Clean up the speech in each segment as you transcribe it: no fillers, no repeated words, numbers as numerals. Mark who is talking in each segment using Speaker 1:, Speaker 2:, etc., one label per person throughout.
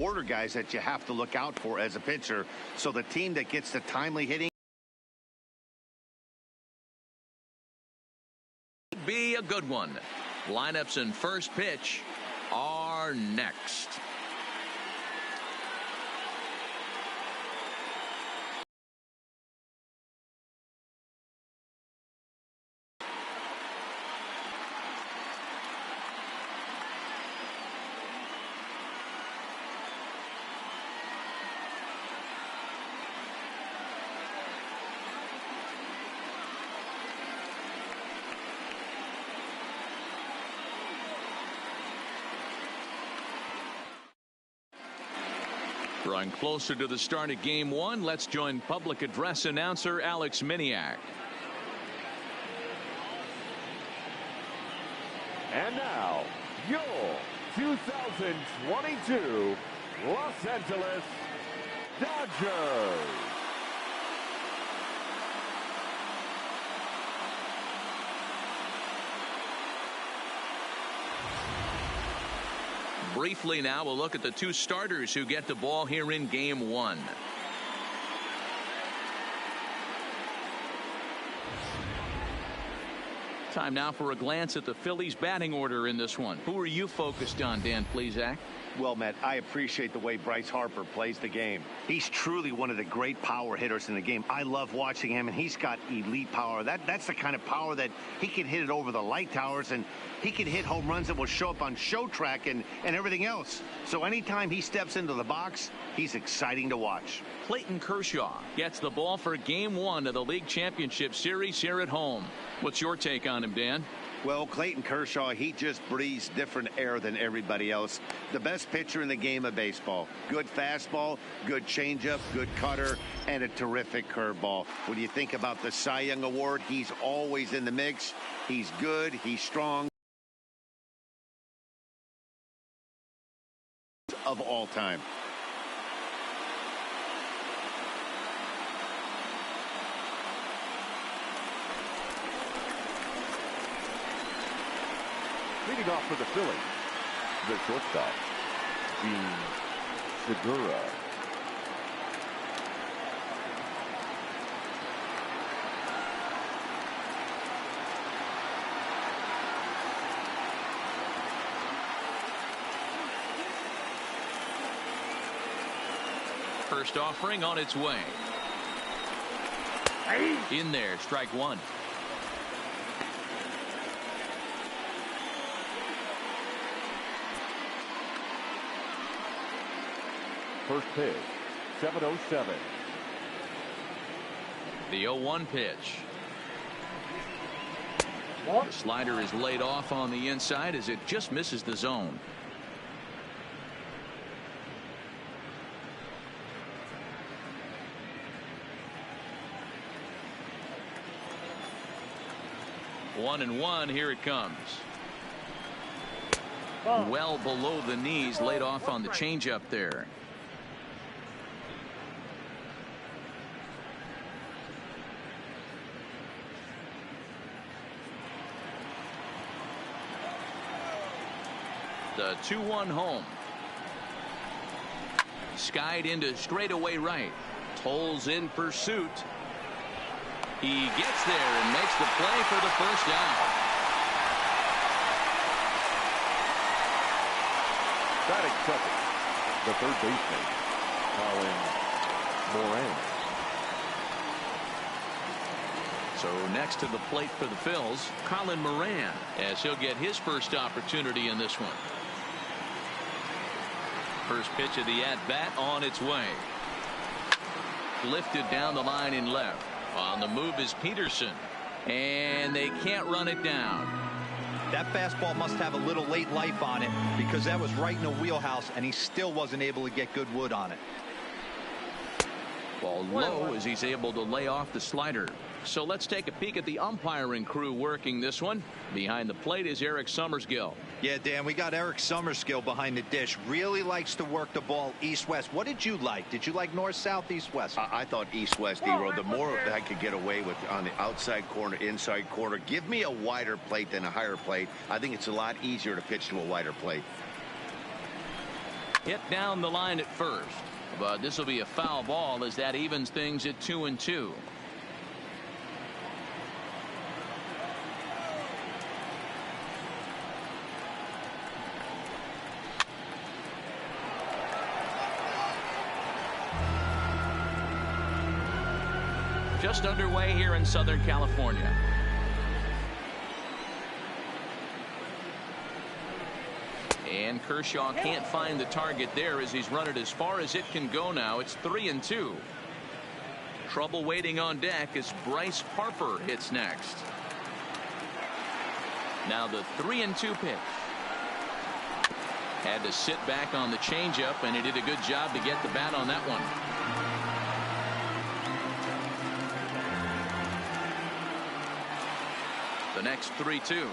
Speaker 1: order guys that you have to look out for as a pitcher. So the team that gets the timely hitting
Speaker 2: be a good one. Lineups and first pitch are next. Drawing closer to the start of game one, let's join public address announcer Alex Miniak.
Speaker 3: And now, your 2022 Los Angeles Dodgers.
Speaker 2: Briefly now, we'll look at the two starters who get the ball here in game one. Time now for a glance at the Phillies batting order in this one. Who are you focused on, Dan Plesac?
Speaker 1: Well, Matt, I appreciate the way Bryce Harper plays the game. He's truly one of the great power hitters in the game. I love watching him, and he's got elite power. That's the kind of power that he can hit it over the light towers, and he can hit home runs that will show up on show track and everything else. So anytime he steps into the box, he's exciting to watch.
Speaker 2: Clayton Kershaw gets the ball for game one of the League Championship Series here at home. What's your take on him, Dan?
Speaker 1: Well, Clayton Kershaw, he just breathes different air than everybody else. The best pitcher in the game of baseball. Good fastball, good changeup, good cutter, and a terrific curveball. When you think about the Cy Young Award, he's always in the mix. He's good, he's strong. Of all time.
Speaker 3: Leading off for the Phillies, the shortstop, Gene Segura.
Speaker 2: First offering on its way. In there, strike one.
Speaker 3: First pitch, 7:07.
Speaker 2: The 0-1 pitch. The slider is laid off on the inside as it just misses the zone. One and one, here it comes. Well below the knees, laid off on the changeup there. The 2-1 home. Skied into straightaway right. Tolles in pursuit. He gets there and makes the play for the first out.
Speaker 3: Batting second, the third baseman, Colin Moran.
Speaker 2: So next to the plate for the Phils, Colin Moran, as he'll get his first opportunity in this one. First pitch of the at-bat on its way. Lifted down the line in left. On the move is Peterson. And they can't run it down.
Speaker 4: That fastball must have a little late life on it because that was right in the wheelhouse and he still wasn't able to get good wood on it.
Speaker 2: Ball low as he's able to lay off the slider. So let's take a peek at the umpiring crew working this one. Behind the plate is Eric Summersgill.
Speaker 4: Yeah, Dan, we got Eric Summersgill behind the dish. Really likes to work the ball east-west. What did you like? Did you like north-south, east-west?
Speaker 1: I thought east-west, D-Road. The more that I could get away with on the outside corner, inside corner. Give me a wider plate than a higher plate. I think it's a lot easier to pitch to a wider plate.
Speaker 2: Hit down the line at first, but this will be a foul ball as that evens things at 2-2. Just underway here in Southern California. And Kershaw can't find the target there as he's run it as far as it can go now. It's 3-2. Trouble waiting on deck as Bryce Harper hits next. Now the 3-2 pitch. Had to sit back on the changeup, and he did a good job to get the bat on that one. The next 3-2.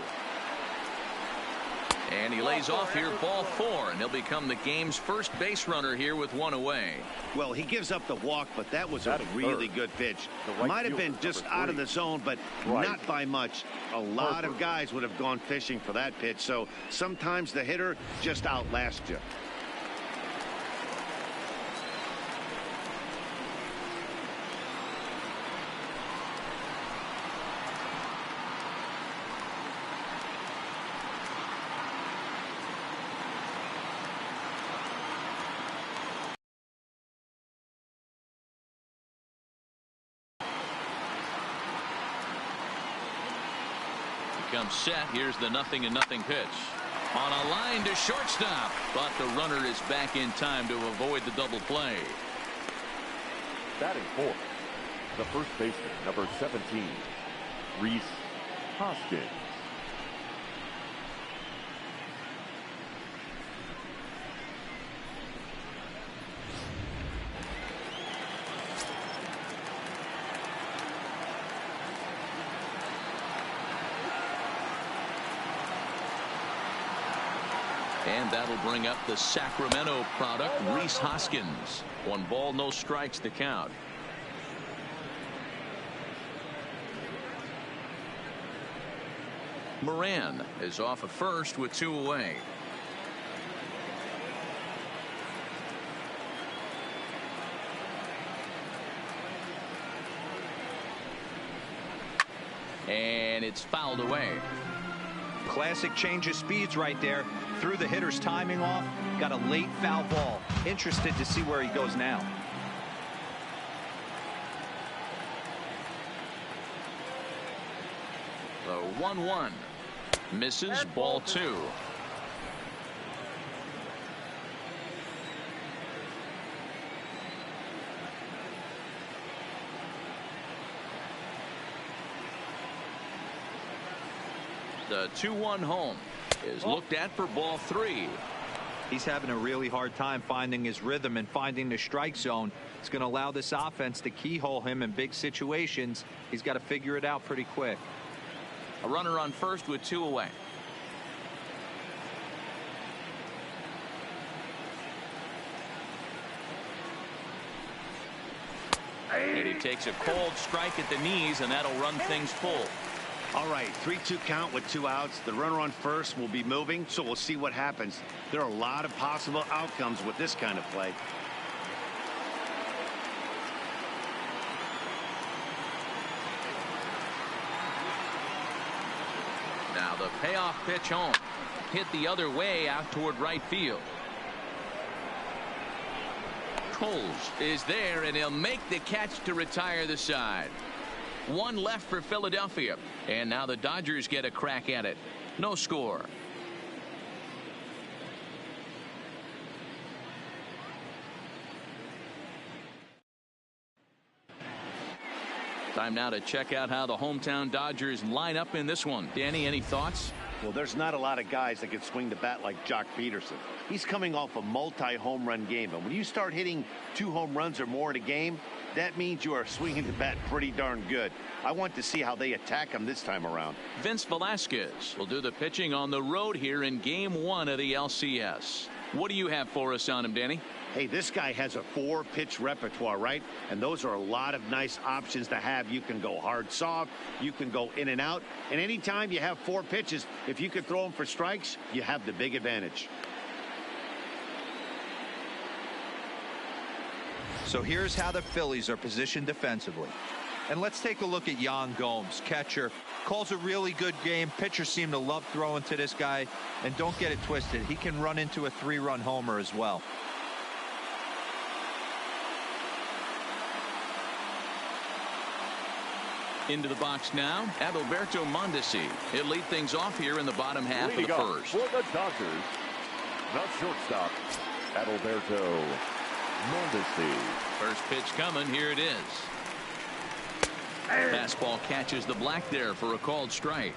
Speaker 2: And he lays off here, ball 4, and he'll become the game's first base runner here with one away.
Speaker 1: Well, he gives up the walk, but that was a really good pitch. Might have been just out of the zone, but not by much. A lot of guys would have gone fishing for that pitch, so sometimes the hitter just outlasts you.
Speaker 2: Comes set. Here's the 0-0 pitch. On a line to shortstop, but the runner is back in time to avoid the double play.
Speaker 3: Batting fourth, the first baseman, number 17, Rhys Hoskins.
Speaker 2: And that'll bring up the Sacramento product, Rhys Hoskins. 1 ball, no strikes to count. Moran is off at first with 2 away. And it's fouled away.
Speaker 4: Classic change of speeds right there. Threw the hitter's timing off. Got a late foul ball. Interested to see where he goes now.
Speaker 2: The 1-1 misses, ball 2. The 2-1 home is looked at for ball 3.
Speaker 4: He's having a really hard time finding his rhythm and finding the strike zone. It's going to allow this offense to keyhole him in big situations. He's got to figure it out pretty quick.
Speaker 2: A runner on first with 2 away. And he takes a cold strike at the knees, and that'll run things full.
Speaker 1: All right, 3-2 count with 2 outs. The runner on first will be moving, so we'll see what happens. There are a lot of possible outcomes with this kind of play.
Speaker 2: Now the payoff pitch home. Hit the other way out toward right field. Coles is there, and he'll make the catch to retire the side. 1 left for Philadelphia, and now the Dodgers get a crack at it. No score. Time now to check out how the hometown Dodgers line up in this one. Danny, any thoughts?
Speaker 1: Well, there's not a lot of guys that can swing the bat like Jock Peterson. He's coming off a multi-home run game, and when you start hitting 2 home runs or more in a game, that means you are swinging the bat pretty darn good. I want to see how they attack him this time around.
Speaker 2: Vince Velasquez will do the pitching on the road here in game 1 of the LCS. What do you have for us on him, Danny?
Speaker 1: Hey, this guy has a 4-pitch repertoire, right? And those are a lot of nice options to have. You can go hard, soft. You can go in and out. And anytime you have 4 pitches, if you can throw them for strikes, you have the big advantage.
Speaker 4: So here's how the Phillies are positioned defensively. And let's take a look at Yan Gomes, catcher. Calls a really good game. Pitchers seem to love throwing to this guy. And don't get it twisted, he can run into a 3-run homer as well.
Speaker 2: Into the box now, Adalberto Mondesi. He'll lead things off here in the bottom half
Speaker 3: Leading
Speaker 2: of the
Speaker 3: off
Speaker 2: first.
Speaker 3: for the Dodgers, the shortstop, Adalberto Mondesi.
Speaker 2: First pitch coming. Here it is. Fastball catches the black there for a called strike.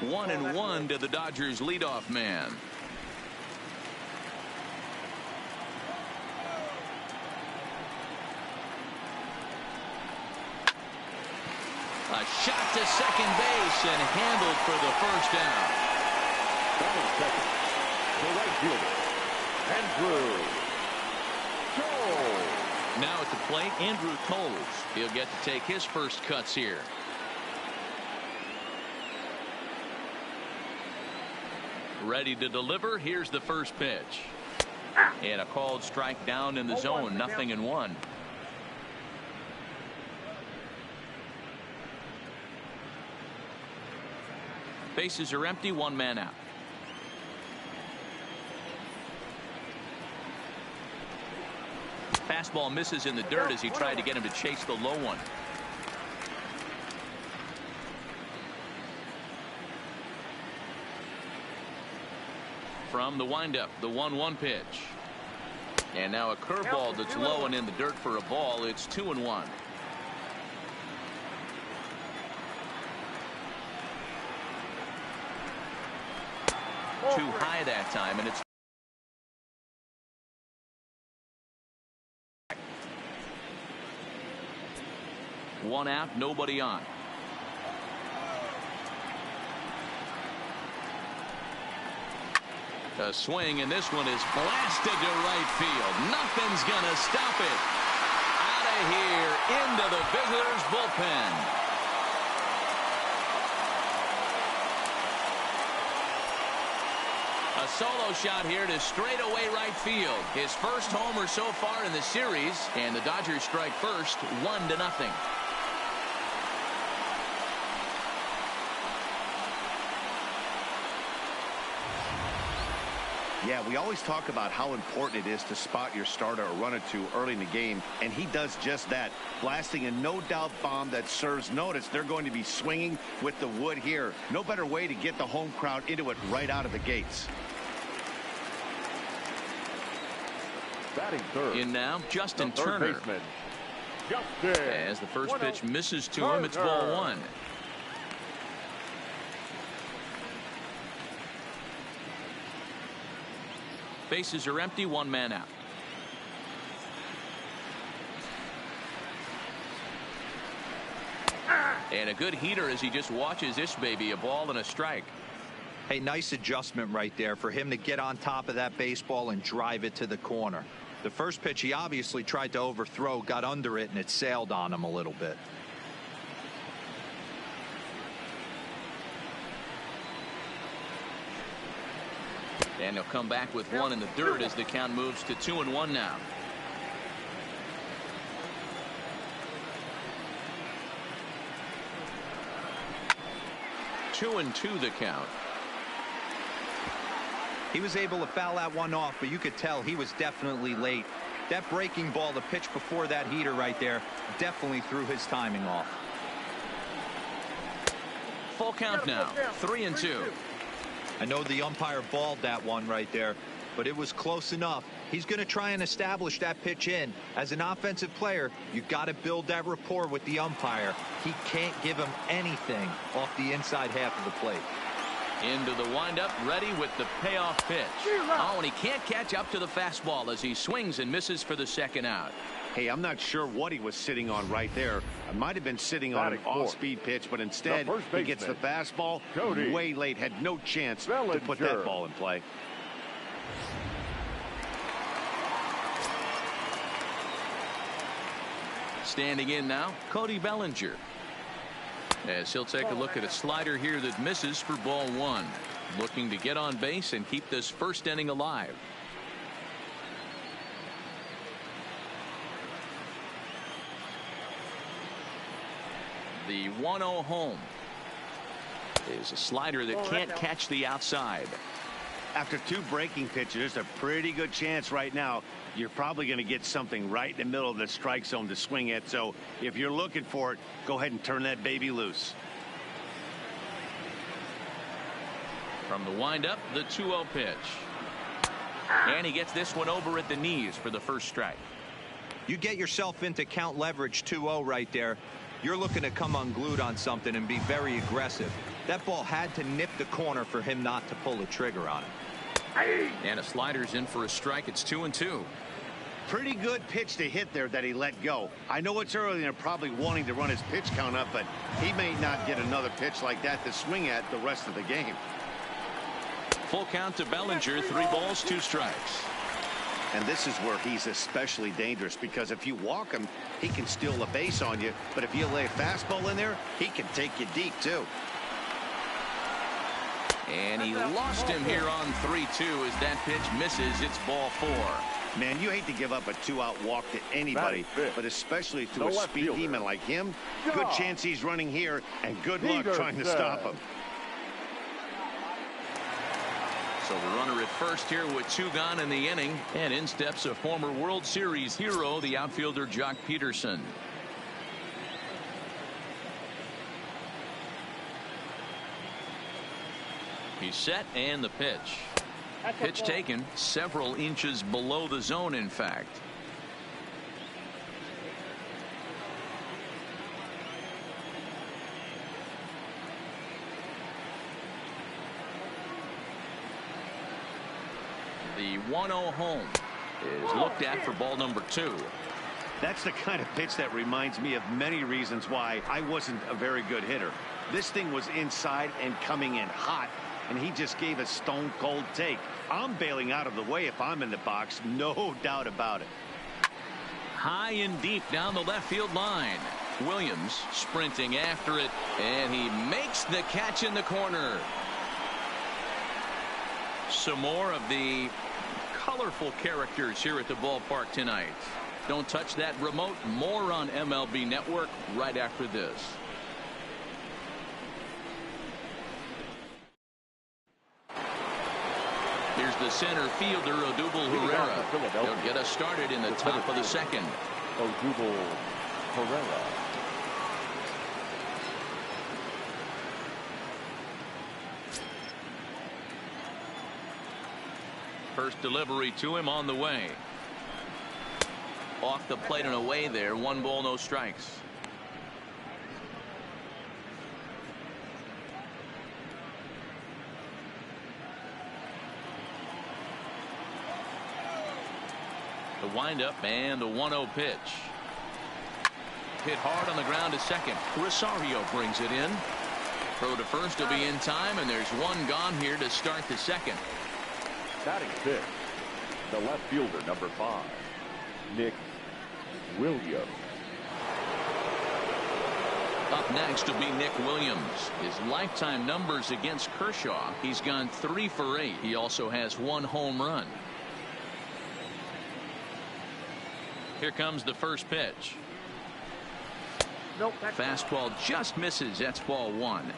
Speaker 2: One and one to the Dodgers leadoff man. A shot to second base and handled for the first down.
Speaker 3: Batting second, the right fielder, Andrew Toles.
Speaker 2: Now at the plate, Andrew Toles. He'll get to take his first cuts here. Ready to deliver. Here's the first pitch. And a called strike down in the zone. 0-1. Bases are empty. One man out. Fastball misses in the dirt as he tried to get him to chase the low one. From the windup, the 1-1 pitch. And now a curveball that's low and in the dirt for a ball. It's 2-1. Too high that time, and it's one out, nobody on. A swing, and this one is blasted to right field. Nothing's gonna stop it. Out of here into the visitors' bullpen. A solo shot here to straightaway right field. His first homer so far in the series, and the Dodgers strike first, 1-0.
Speaker 1: Yeah, we always talk about how important it is to spot your starter or run or two early in the game, and he does just that, blasting a no-doubt bomb that serves notice. They're going to be swinging with the wood here. No better way to get the home crowd into it right out of the gates.
Speaker 3: Batting third.
Speaker 2: In now, Justin Turner.
Speaker 3: Baseman, Justin
Speaker 2: As the first pitch misses to him, it's ball one. Bases are empty, one man out. And a good heater as he just watches this baby, a ball and a strike.
Speaker 4: Hey, nice adjustment right there for him to get on top of that baseball and drive it to the corner. The first pitch he obviously tried to overthrow, got under it, and it sailed on him a little bit.
Speaker 2: And he'll come back with one in the dirt as the count moves to 2-1 now. Two and two the count.
Speaker 4: He was able to foul that one off, but you could tell he was definitely late. That breaking ball, the pitch before that heater right there, definitely threw his timing off.
Speaker 2: Full count now, 3-2.
Speaker 4: I know the umpire balled that one right there, but it was close enough. He's going to try and establish that pitch in. As an offensive player, you've got to build that rapport with the umpire. He can't give him anything off the inside half of the plate.
Speaker 2: Into the windup, ready with the payoff pitch. Oh, and he can't catch up to the fastball as he swings and misses for the second out.
Speaker 1: Hey, I'm not sure what he was sitting on right there. I might have been sitting on an off-speed pitch, but instead he gets the fastball way late, had no chance to put that ball in play.
Speaker 2: Standing in now, Cody Bellinger. As he'll take a look at a slider here that misses for ball one. Looking to get on base and keep this first inning alive. The 1-0 home is a slider that can't catch the outside.
Speaker 1: After two breaking pitches, there's a pretty good chance right now you're probably going to get something right in the middle of the strike zone to swing at. So if you're looking for it, go ahead and turn that baby loose.
Speaker 2: From the windup, the 2-0 pitch. And he gets this one over at the knees for the first strike.
Speaker 4: You get yourself into count leverage 2-0 right there. You're looking to come unglued on something and be very aggressive. That ball had to nip the corner for him not to pull the trigger on it.
Speaker 2: And a slider's in for a strike. It's 2-2.
Speaker 1: Pretty good pitch to hit there that he let go. I know it's early and they're probably wanting to run his pitch count up, but he may not get another pitch like that to swing at the rest of the game.
Speaker 2: Full count to Bellinger. 3 balls, 2 strikes.
Speaker 1: And this is where he's especially dangerous, because if you walk him, he can steal a base on you. But if you lay a fastball in there, he can take you deep, too.
Speaker 2: And he lost him here on 3-2 as that pitch misses. It's ball 4.
Speaker 1: Man, you hate to give up a 2-out walk to anybody, but especially to a speed demon like him. Good chance he's running here, and good luck trying to stop him.
Speaker 2: So the runner at first here with 2 gone in the inning, and in steps a former World Series hero, the outfielder Jock Peterson. He's set, and the pitch. Pitch taken several inches below the zone, in fact. The 1-0 home is looked at for ball number 2.
Speaker 1: That's the kind of pitch that reminds me of many reasons why I wasn't a very good hitter. This thing was inside and coming in hot, and he just gave a stone cold take. I'm bailing out of the way if I'm in the box, no doubt about it.
Speaker 2: High and deep down the left field line. Williams sprinting after it, and he makes the catch in the corner. Some more of the colorful characters here at the ballpark tonight. Don't touch that remote. More on MLB Network right after this. Here's the center fielder, Odubel Herrera. He'll get us started in the top of the second.
Speaker 3: Odubel Herrera.
Speaker 2: First delivery to him on the way. Off the plate and away there. 1 ball, no strikes. The windup and the 1-0 pitch. Hit hard on the ground to second. Rosario brings it in. Throw to first will be in time, and there's 1 gone here to start the second.
Speaker 3: Batting fifth, the left fielder, number 5, Nick Williams.
Speaker 2: Up next will be Nick Williams. His lifetime numbers against Kershaw. He's gone 3 for 8. He also has 1 home run. Here comes the first pitch.
Speaker 5: Nope,
Speaker 2: fastball just misses. That's ball 1.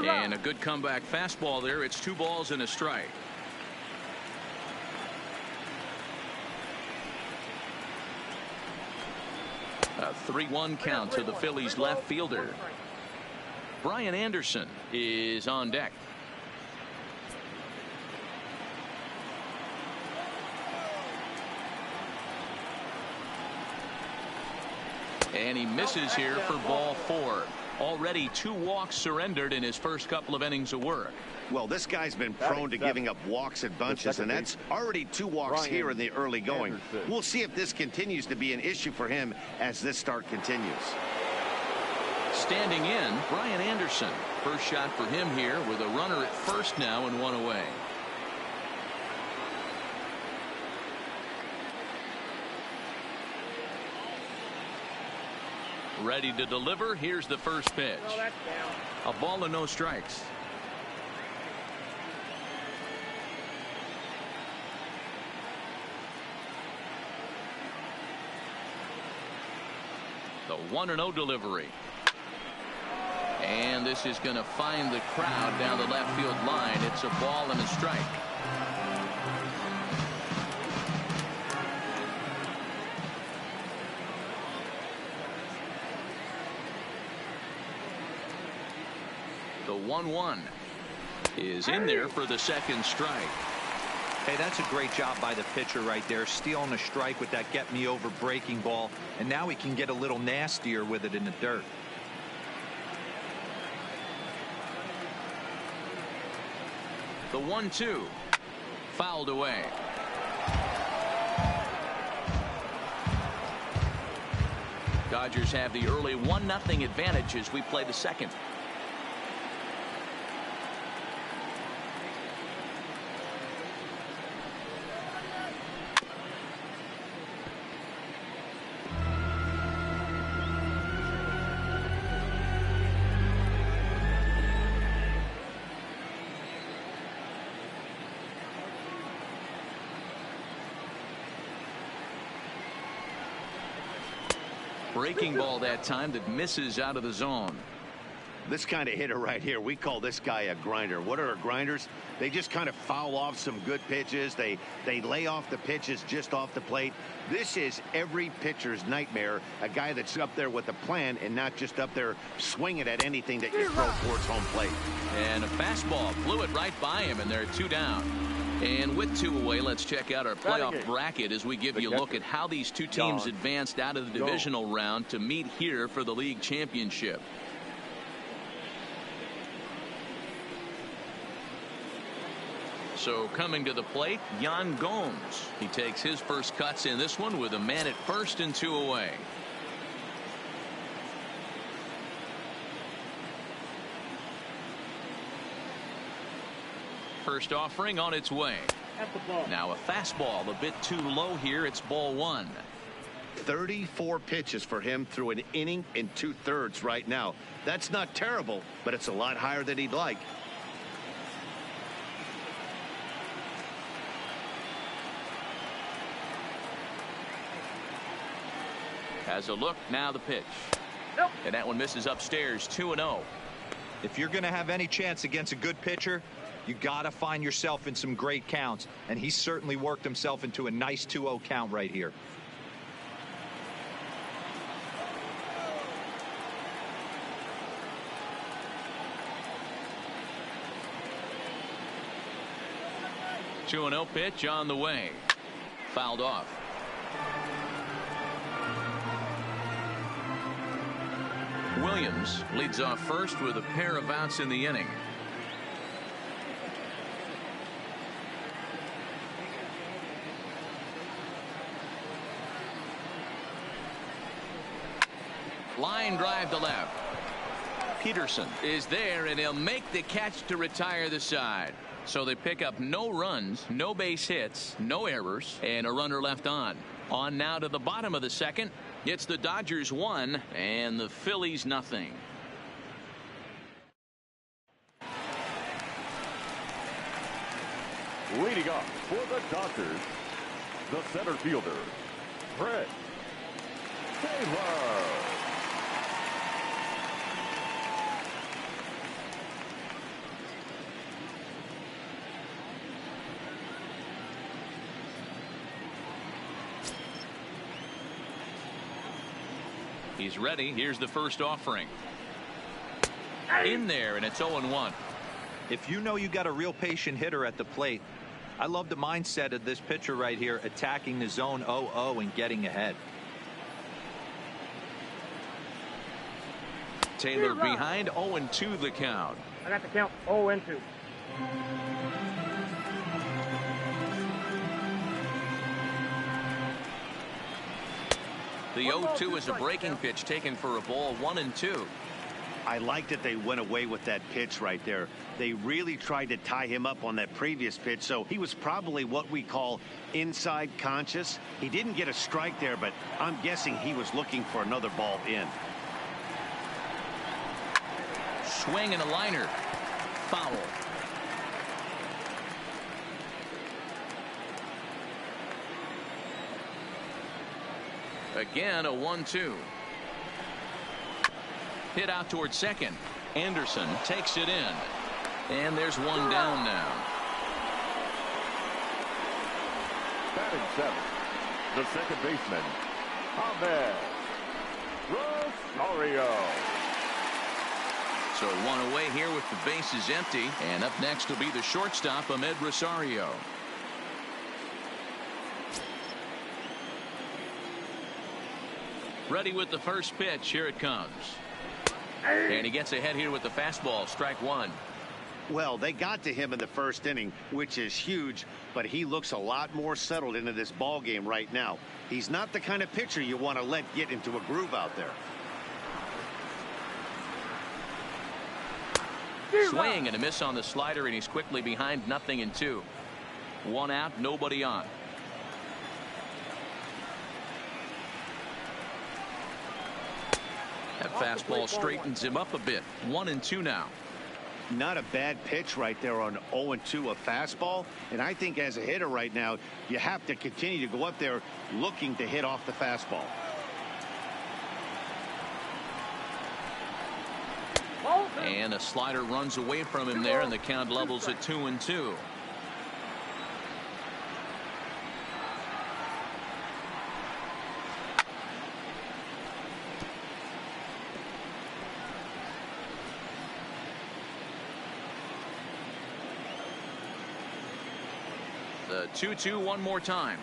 Speaker 2: And a good comeback fastball there. It's 2 balls and a strike. A 3-1 count to the Phillies left fielder. Brian Anderson is on deck. And he misses here for ball 4. Already 2 walks surrendered in his first couple of innings of work.
Speaker 1: Well, this guy's been prone to giving up walks and bunches, and that's already 2 walks here in the early going. We'll see if this continues to be an issue for him as this start continues.
Speaker 2: Standing in, Brian Anderson. First shot for him here with a runner at first now and 1 away. Ready to deliver. Here's the first pitch.
Speaker 5: No, that's down.
Speaker 2: A ball and no strikes. The 1-0 delivery. And this is going to find the crowd down the left field line. It's a ball and a strike. The 1-1 is in there for the second strike.
Speaker 4: Hey, that's a great job by the pitcher right there, stealing a strike with that get-me-over breaking ball, and now he can get a little nastier with it in the dirt.
Speaker 2: The 1-2 fouled away. Dodgers have the early 1-0 advantage as we play the second. Breaking ball that time that misses out of the zone.
Speaker 1: This kind of hitter right here, we call this guy a grinder. What are grinders? They just kind of foul off some good pitches. They lay off the pitches just off the plate. This is every pitcher's nightmare, a guy that's up there with a plan and not just up there swinging at anything that you throw towards home plate.
Speaker 2: And a fastball flew it right by him, and they're 2 down. And with 2 away, let's check out our playoff bracket as we give you a look at how these 2 teams advanced out of the divisional round to meet here for the league championship. So coming to the plate, Yan Gomes. He takes his first cuts in this one with a man at first and 2 away. First offering on its way. Now a fastball a bit too low here. It's ball 1.
Speaker 1: 34 pitches for him through an inning and 2/3 right now. That's not terrible, but it's a lot higher than he'd like.
Speaker 2: Has a look. Now the pitch.
Speaker 5: Nope.
Speaker 2: And that one misses upstairs. 2-0.
Speaker 4: If you're going to have any chance against a good pitcher, you got to find yourself in some great counts, and he certainly worked himself into a nice 2-0 count right here.
Speaker 2: Two 2-0 pitch on the way. Fouled off. Williams leads off first with a pair of outs in the inning. Line drive to left. Peterson is there, and he'll make the catch to retire the side. So they pick up no runs, no base hits, no errors, and a runner left on. On now to the bottom of the second. It's the Dodgers 1 and the Phillies nothing.
Speaker 3: Leading off for the Dodgers, the center fielder, Fred Taylor.
Speaker 2: He's ready. Here's the first offering. In there, and it's 0-1.
Speaker 4: If you know you got a real patient hitter at the plate, I love the mindset of this pitcher right here, attacking the zone 0-0 and getting ahead.
Speaker 2: Taylor behind. 0-2 the count.
Speaker 5: I got the count 0-2.
Speaker 2: The 0-2 is a breaking pitch taken for a ball, 1-2.
Speaker 1: I like that they went away with that pitch right there. They really tried to tie him up on that previous pitch, so he was probably what we call inside conscious. He didn't get a strike there, but I'm guessing he was looking for another ball in.
Speaker 2: Swing and a liner. Foul. Again, a 1-2. Hit out towards second. Anderson takes it in. And there's one down now.
Speaker 3: Batting seventh, the second baseman, Ahmed Rosario.
Speaker 2: So one away here with the bases empty. And up next will be the shortstop, Ahmed Rosario. Ready with the first pitch. Here it comes. And he gets ahead here with the fastball. Strike one.
Speaker 1: Well, they got to him in the first inning, which is huge, but he looks a lot more settled into this ball game right now. He's not the kind of pitcher you want to let get into a groove out there.
Speaker 2: Swing and a miss on the slider, and he's quickly behind 0-2. One out, nobody on. That fastball straightens him up a bit. 1-2 now.
Speaker 1: Not a bad pitch right there on 0-2, a fastball. And I think as a hitter right now, you have to continue to go up there looking to hit off the fastball.
Speaker 2: And a slider runs away from him there, and the count levels at 2-2. The 2-2 one more time.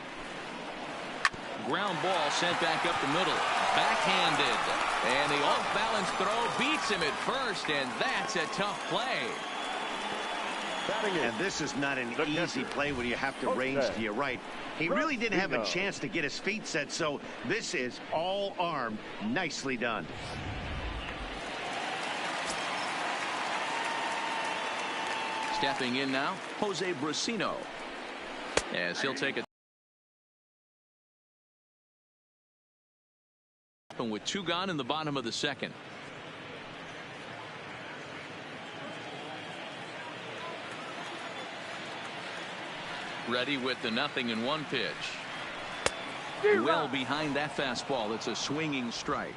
Speaker 2: Ground ball sent back up the middle. Backhanded. And the off-balance throw beats him at first, and that's a tough play.
Speaker 1: And this is not an easy play when you have to range to your right. He really didn't have a chance to get his feet set, so this is all arm. Nicely done.
Speaker 2: Stepping in now, Jose Brusino. As he'll take it. With two gone in the bottom of the second. Ready with the 0-1 pitch. Well behind that fastball. It's a swinging strike.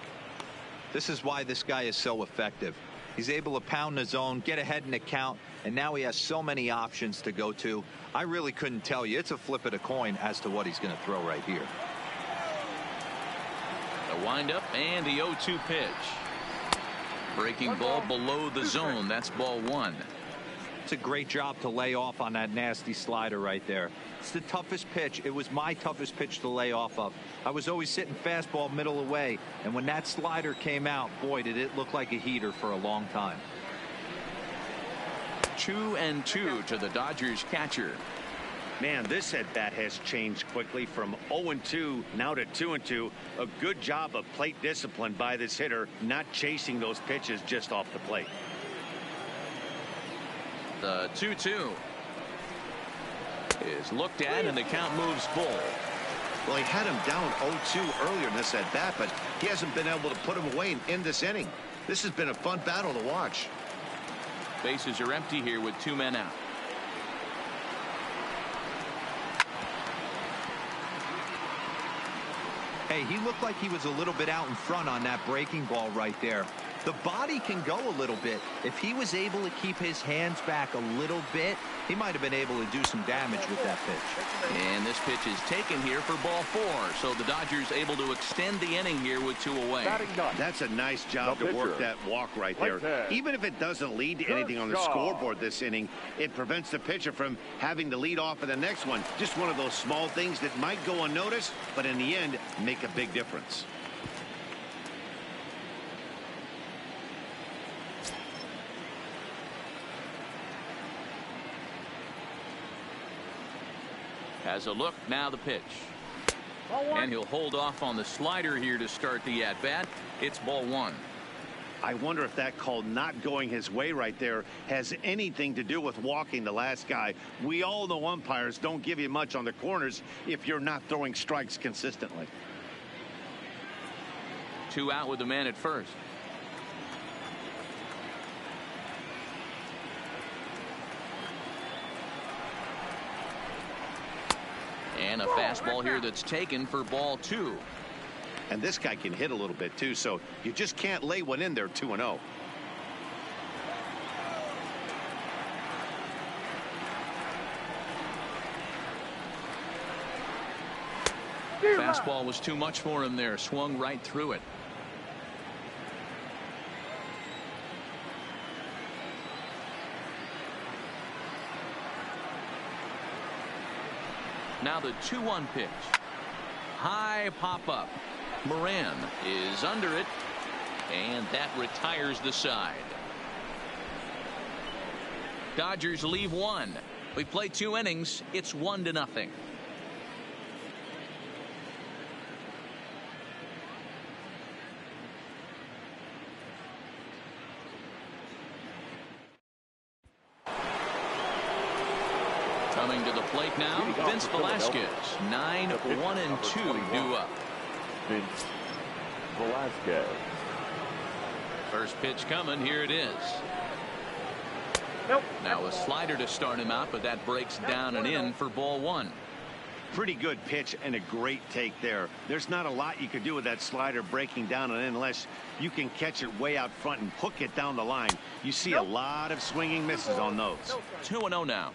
Speaker 4: This is why this guy is so effective. He's able to pound the zone, get ahead in the count, and now he has so many options to go to. I really couldn't tell you. It's a flip of the coin as to what he's going to throw right here.
Speaker 2: The windup and the 0-2 pitch. Breaking ball below the zone. That's ball one.
Speaker 4: It's a great job to lay off on that nasty slider right there. It's the toughest pitch. It was my toughest pitch to lay off of. I was always sitting fastball middle away, and when that slider came out, boy, did it look like a heater for a long time.
Speaker 2: 2-2 to the Dodgers catcher.
Speaker 1: Man, this at bat has changed quickly from 0-2 now to 2-2. A good job of plate discipline by this hitter, not chasing those pitches just off the plate.
Speaker 2: The 2-2 is looked at, and the count moves full.
Speaker 1: Well, he had him down 0-2 earlier in this at bat, but he hasn't been able to put him away in this inning. This has been a fun battle to watch.
Speaker 2: Bases are empty here with two men out.
Speaker 4: Hey, he looked like he was a little bit out in front on that breaking ball right there. The body can go a little bit. If he was able to keep his hands back a little bit, he might have been able to do some damage with that pitch.
Speaker 2: And this pitch is taken here for ball four. So the Dodgers able to extend the inning here with two away.
Speaker 1: That's a nice job to work that walk right there. Even if it doesn't lead to anything on the scoreboard this inning, it prevents the pitcher from having to lead off in the next one. Just one of those small things that might go unnoticed, but in the end, make a big difference.
Speaker 2: Has a look. Now the pitch.
Speaker 5: Ball one.
Speaker 2: And he'll hold off on the slider here to start the at-bat. It's ball one.
Speaker 1: I wonder if that call not going his way right there has anything to do with walking the last guy. We all know umpires don't give you much on the corners if you're not throwing strikes consistently.
Speaker 2: 2 out with the man at first. And a fastball here that's taken for ball 2.
Speaker 1: And this guy can hit a little bit too, so you just can't lay one in there 2-0.
Speaker 2: Fastball was too much for him there. Swung right through it. Now the 2-1 pitch. High pop up. Moran is under it, and that retires the side. Dodgers leave 1. We play 2 innings. It's 1-0. Coming to the plate now, Vince Velasquez. 9-1-2 due up.
Speaker 3: Vince Velasquez.
Speaker 2: First pitch coming. Here it is.
Speaker 5: Nope.
Speaker 2: Now a slider to start him out, but that breaks down and in for ball 1.
Speaker 1: Pretty good pitch and a great take there. There's not a lot you could do with that slider breaking down and in unless you can catch it way out front and hook it down the line. You see a lot of swinging misses on those.
Speaker 2: 2-0 now.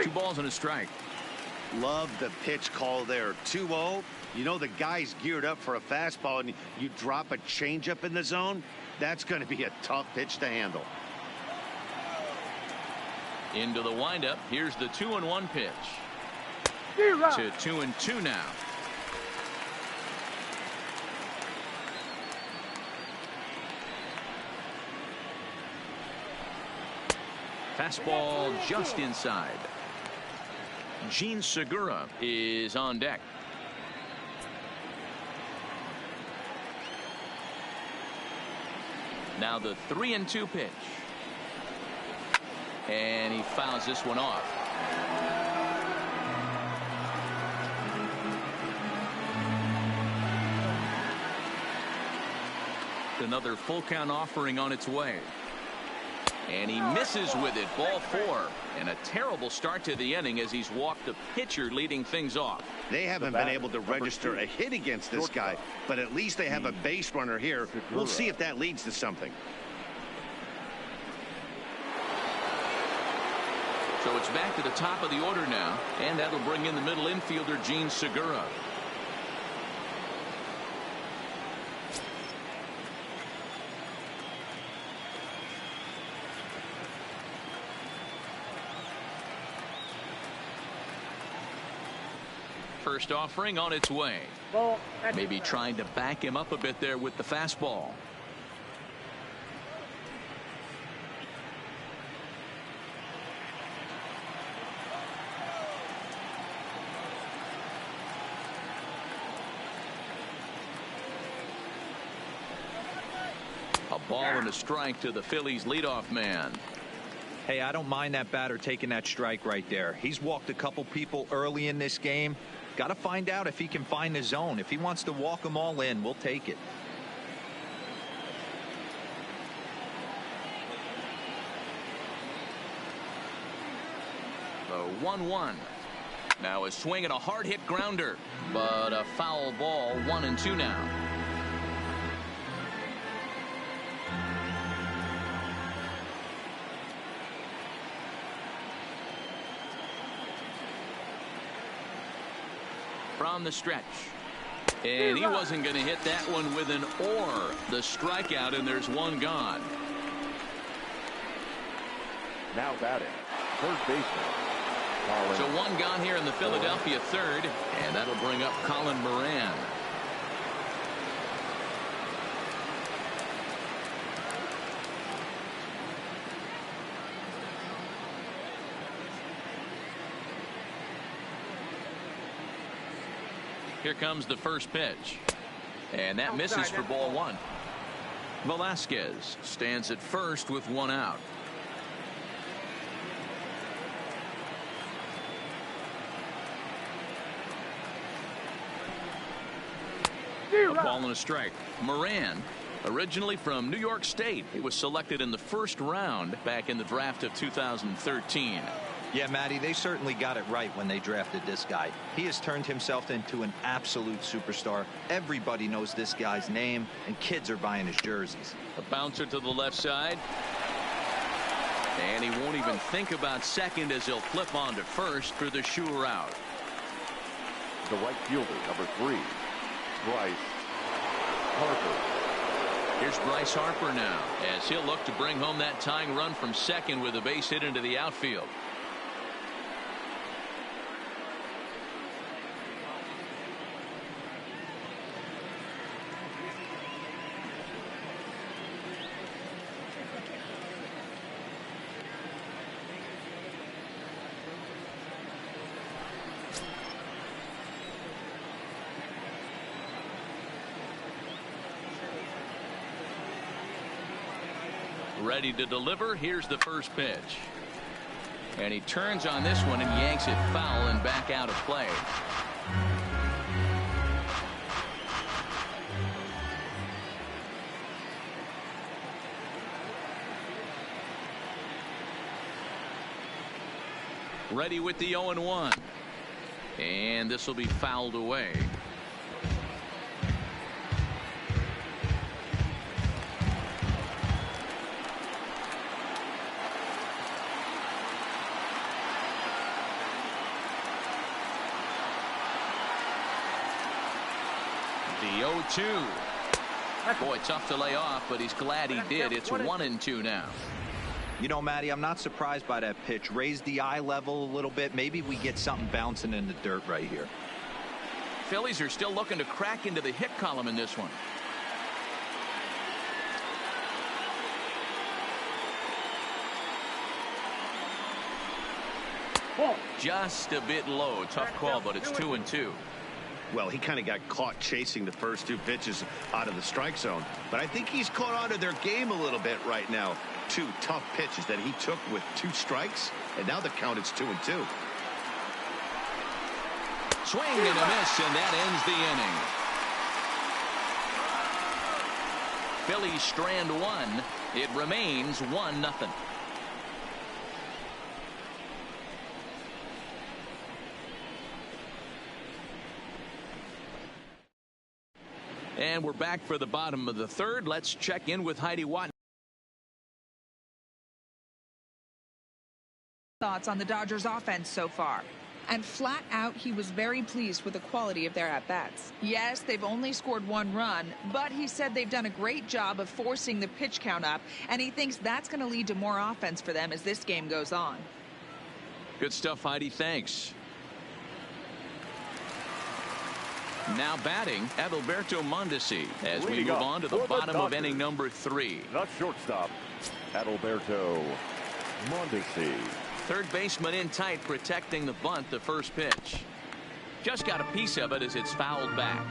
Speaker 2: Two balls and a strike.
Speaker 1: Love the pitch call there. 2-0. You know the guy's geared up for a fastball and you drop a changeup in the zone. That's going to be a tough pitch to handle.
Speaker 2: Into the windup. Here's the 2-1 pitch. To 2-2 now. Fastball just inside. Gene Segura is on deck. Now the 3-2 pitch. And he fouls this one off. Another full count offering on its way. And he misses with it. Ball 4. And a terrible start to the inning as he's walked the pitcher leading things off.
Speaker 1: They haven't been able to register a hit against this guy, but at least they have a base runner here. We'll see if that leads to something.
Speaker 2: So it's back to the top of the order now, and that'll bring in the middle infielder Gene Segura. First offering on its way. Maybe trying to back him up a bit there with the fastball. A ball and a strike to the Phillies leadoff man.
Speaker 4: Hey, I don't mind that batter taking that strike right there. He's walked a couple people early in this game. Got to find out if he can find the zone. If he wants to walk them all in, we'll take it.
Speaker 2: The 1-1. Now a swing and a hard hit grounder, but a foul ball. 1-2 now. From the stretch, and he wasn't going to hit that one with an or. The strikeout, and there's one gone.
Speaker 3: Now batting, first baseman
Speaker 2: So one gone here in the Philadelphia third, and that'll bring up Colin Moran. Here comes the first pitch, and that misses for ball one. Velasquez stands at first with one out. A ball and a strike. Moran, originally from New York State, he was selected in the first round back in the draft of 2013.
Speaker 4: Yeah, Matty, they certainly got it right when they drafted this guy. He has turned himself into an absolute superstar. Everybody knows this guy's name, and kids are buying his jerseys.
Speaker 2: A bouncer to the left side. And he won't even think about second as he'll flip on to first for the sure out.
Speaker 3: The right fielder, number 3, Bryce Harper.
Speaker 2: Here's Bryce Harper now, as he'll look to bring home that tying run from second with a base hit into the outfield. Ready to deliver. Here's the first pitch. And he turns on this one and yanks it foul and back out of play. Ready with the 0-1. And this will be fouled away. The 0-2. Boy, tough to lay off, but he's glad he did. It's 1-2 now.
Speaker 4: You know, Matty, I'm not surprised by that pitch. Raise the eye level a little bit. Maybe we get something bouncing in the dirt right here.
Speaker 2: Phillies are still looking to crack into the hit column in this one. Just a bit low. Tough call, but it's 2-2.
Speaker 1: Well, he kind of got caught chasing the first two pitches out of the strike zone. But I think he's caught on to their game a little bit right now. Two tough pitches that he took with 2 strikes. And now the count is 2-2.
Speaker 2: Swing and a miss, and that ends the inning. Phillies strand 1. It remains 1-0. And we're back for the bottom of the third. Let's check in with Heidi Watt.
Speaker 6: Thoughts on the Dodgers offense so far? And flat out, he was very pleased with the quality of their at-bats. Yes, they've only scored 1 run, but he said they've done a great job of forcing the pitch count up, and he thinks that's going to lead to more offense for them as this game goes on.
Speaker 2: Good stuff, Heidi. Thanks. Now batting, Adalberto Mondesi, as we move on to the bottom of inning number 3.
Speaker 3: The shortstop, Adalberto Mondesi.
Speaker 2: Third baseman in tight, protecting the bunt, the first pitch. Just got a piece of it as it's fouled back.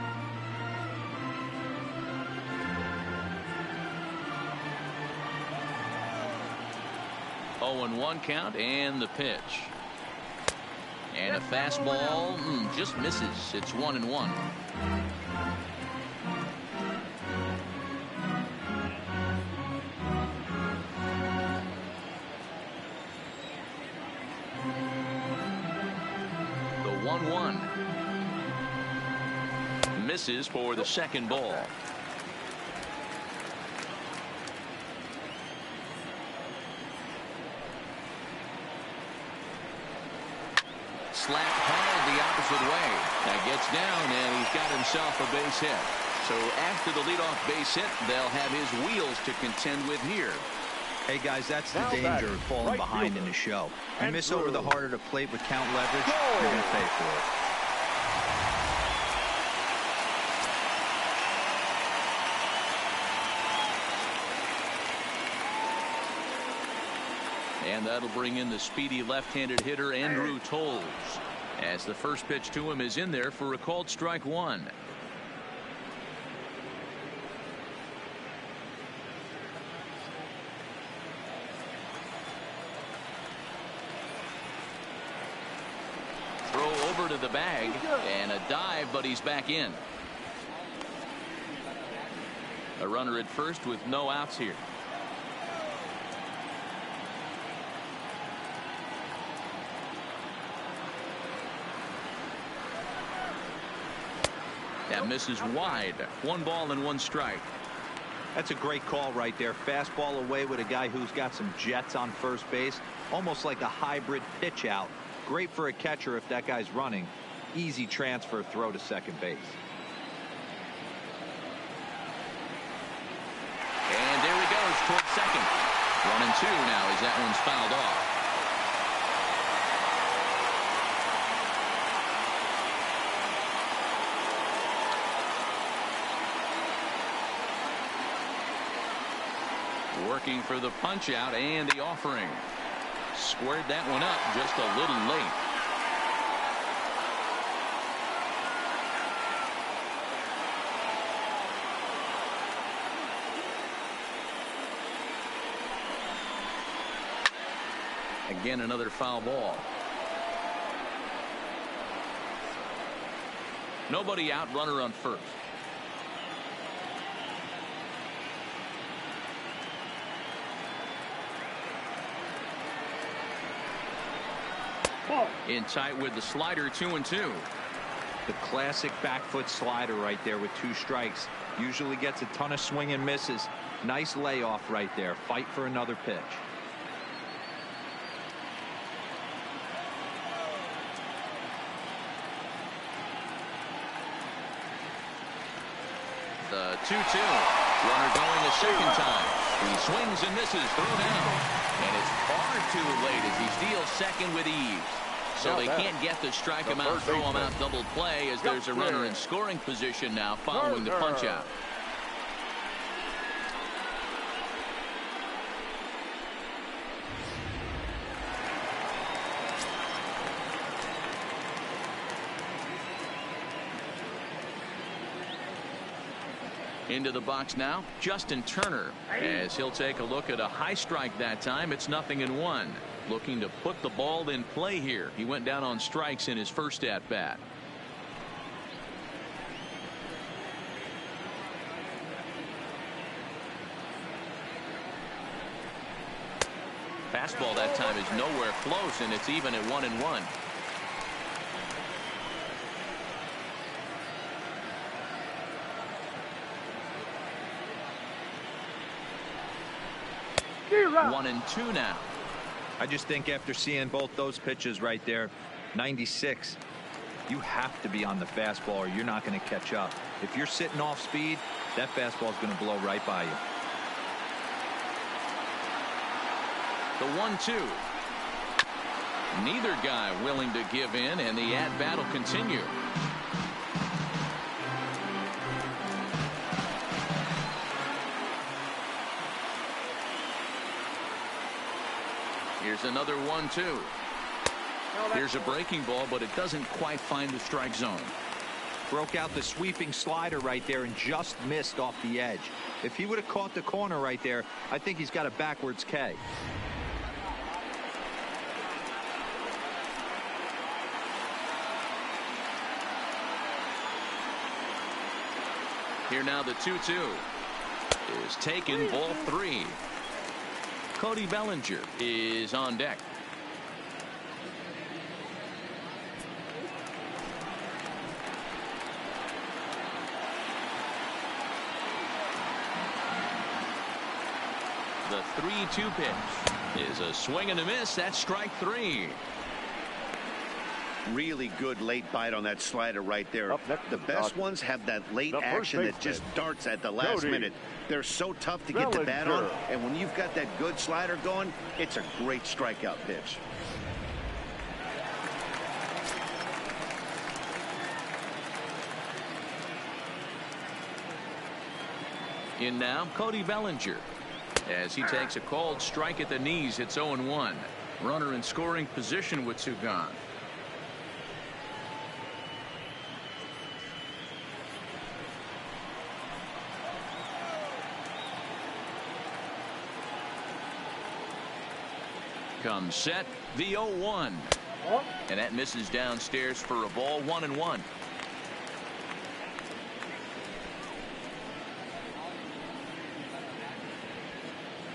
Speaker 2: Oh, and 1 count, and the pitch. And a fastball just misses. It's 1-1. The 1-1 misses for the second ball. Slap hard the opposite way. That gets down, and he's got himself a base hit. So after the leadoff base hit, they'll have his wheels to contend with here.
Speaker 4: Hey, guys, that's the
Speaker 3: Now
Speaker 4: danger
Speaker 3: batting,
Speaker 4: of falling
Speaker 3: right
Speaker 4: behind
Speaker 3: fielder.
Speaker 4: in the show. You
Speaker 3: And
Speaker 4: miss over the
Speaker 3: through.
Speaker 4: harder to plate with count leverage,
Speaker 3: Go.
Speaker 4: you're going to pay for it.
Speaker 2: And that'll bring in the speedy left-handed hitter Andrew Tolles, as the first pitch to him is in there for a called strike one. Throw over to the bag and a dive, but he's back in. A runner at first with no outs here. That misses wide. 1 ball and 1 strike.
Speaker 4: That's a great call right there. Fastball away with a guy who's got some jets on first base. Almost like a hybrid pitch out. Great for a catcher if that guy's running. Easy transfer throw to second base.
Speaker 2: And there he goes towards second. 1 and 2 now as that one's fouled off. Working for the punch out and the offering. Squared that one up just a little late. Again, another foul ball. Nobody out, runner on first. In tight with the slider, 2 and 2.
Speaker 4: The classic back foot slider right there with 2 strikes. Usually gets a ton of swing and misses. Nice layoff right there. Fight for another pitch.
Speaker 2: The 2-2. Runner going a second time. He swings and misses, thrown out. And it's far too late as he steals second with ease. So they can't get to strike him out, throw him out, double play, as there's a runner in scoring position now following the punch out. Into the box now, Justin Turner, as he'll take a look at a high strike that time. It's 0-1. Looking to put the ball in play here. He went down on strikes in his first at bat. Fastball that time is nowhere close, and it's even at 1-1.
Speaker 5: Kira.
Speaker 2: 1-2 now.
Speaker 4: I just think after seeing both those pitches right there, 96, you have to be on the fastball or you're not going to catch up. If you're sitting off speed, that fastball is going to blow right by you.
Speaker 2: The 1-2. Neither guy willing to give in, and the at-bat will continue. Here's another 1-2. Here's a breaking ball, but it doesn't quite find the strike zone.
Speaker 4: Broke out the sweeping slider right there and just missed off the edge. If he would have caught the corner right there, I think he's got a backwards K.
Speaker 2: Here now the 2-2 is taken, ball 3. Cody Bellinger is on deck. The 3-2 pitch is a swing and a miss. That's strike 3.
Speaker 1: Really good late bite on that slider right there.
Speaker 3: Up next
Speaker 1: The
Speaker 3: to the
Speaker 1: best
Speaker 3: Dodgers,
Speaker 1: ones have that late
Speaker 3: the first
Speaker 1: action that
Speaker 3: baseman,
Speaker 1: just darts at the last
Speaker 3: Cody
Speaker 1: minute. They're so tough to get the bat on,
Speaker 3: Bellinger.
Speaker 1: and when you've got that good slider going, it's a great strikeout pitch.
Speaker 2: In now, Cody Bellinger. As he takes a called strike at the knees, it's 0-1. Runner in scoring position with two gone. Comes set, the 0-1. And that misses downstairs for a ball, 1-1.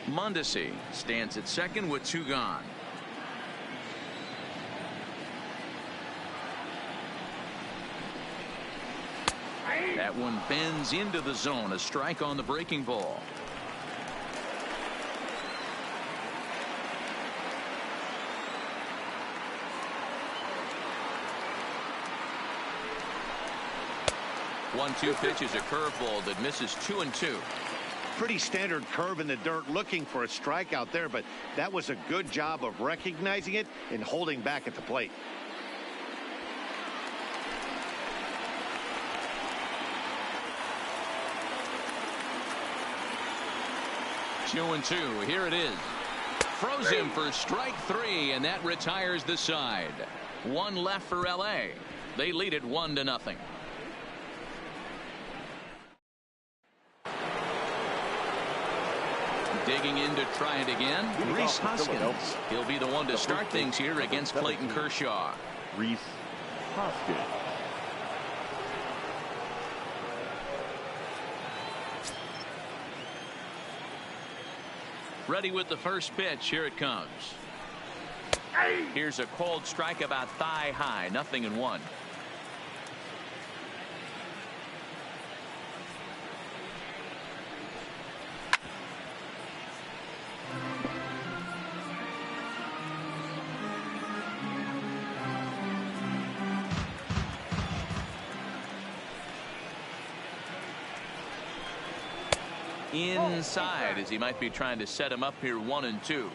Speaker 2: Mondesi stands at second with two gone. That one bends into the zone. A strike on the breaking ball. One-two pitch is a curveball that misses 2-2.
Speaker 1: Pretty standard curve in the dirt, looking for a strikeout there, but that was a good job of recognizing it and holding back at the plate.
Speaker 2: Two and two. Here it is. Froze him for strike three, and that retires the side. One left for LA. They lead it 1-0. Digging in to try it again, Rhys Hoskins. He'll be the one to start things here against Clayton Kershaw.
Speaker 3: Rhys Hoskins.
Speaker 2: Ready with the first pitch. Here it comes. Here's a called strike about thigh high. 0-1. Inside, as he might be trying to set him up here. 1-2.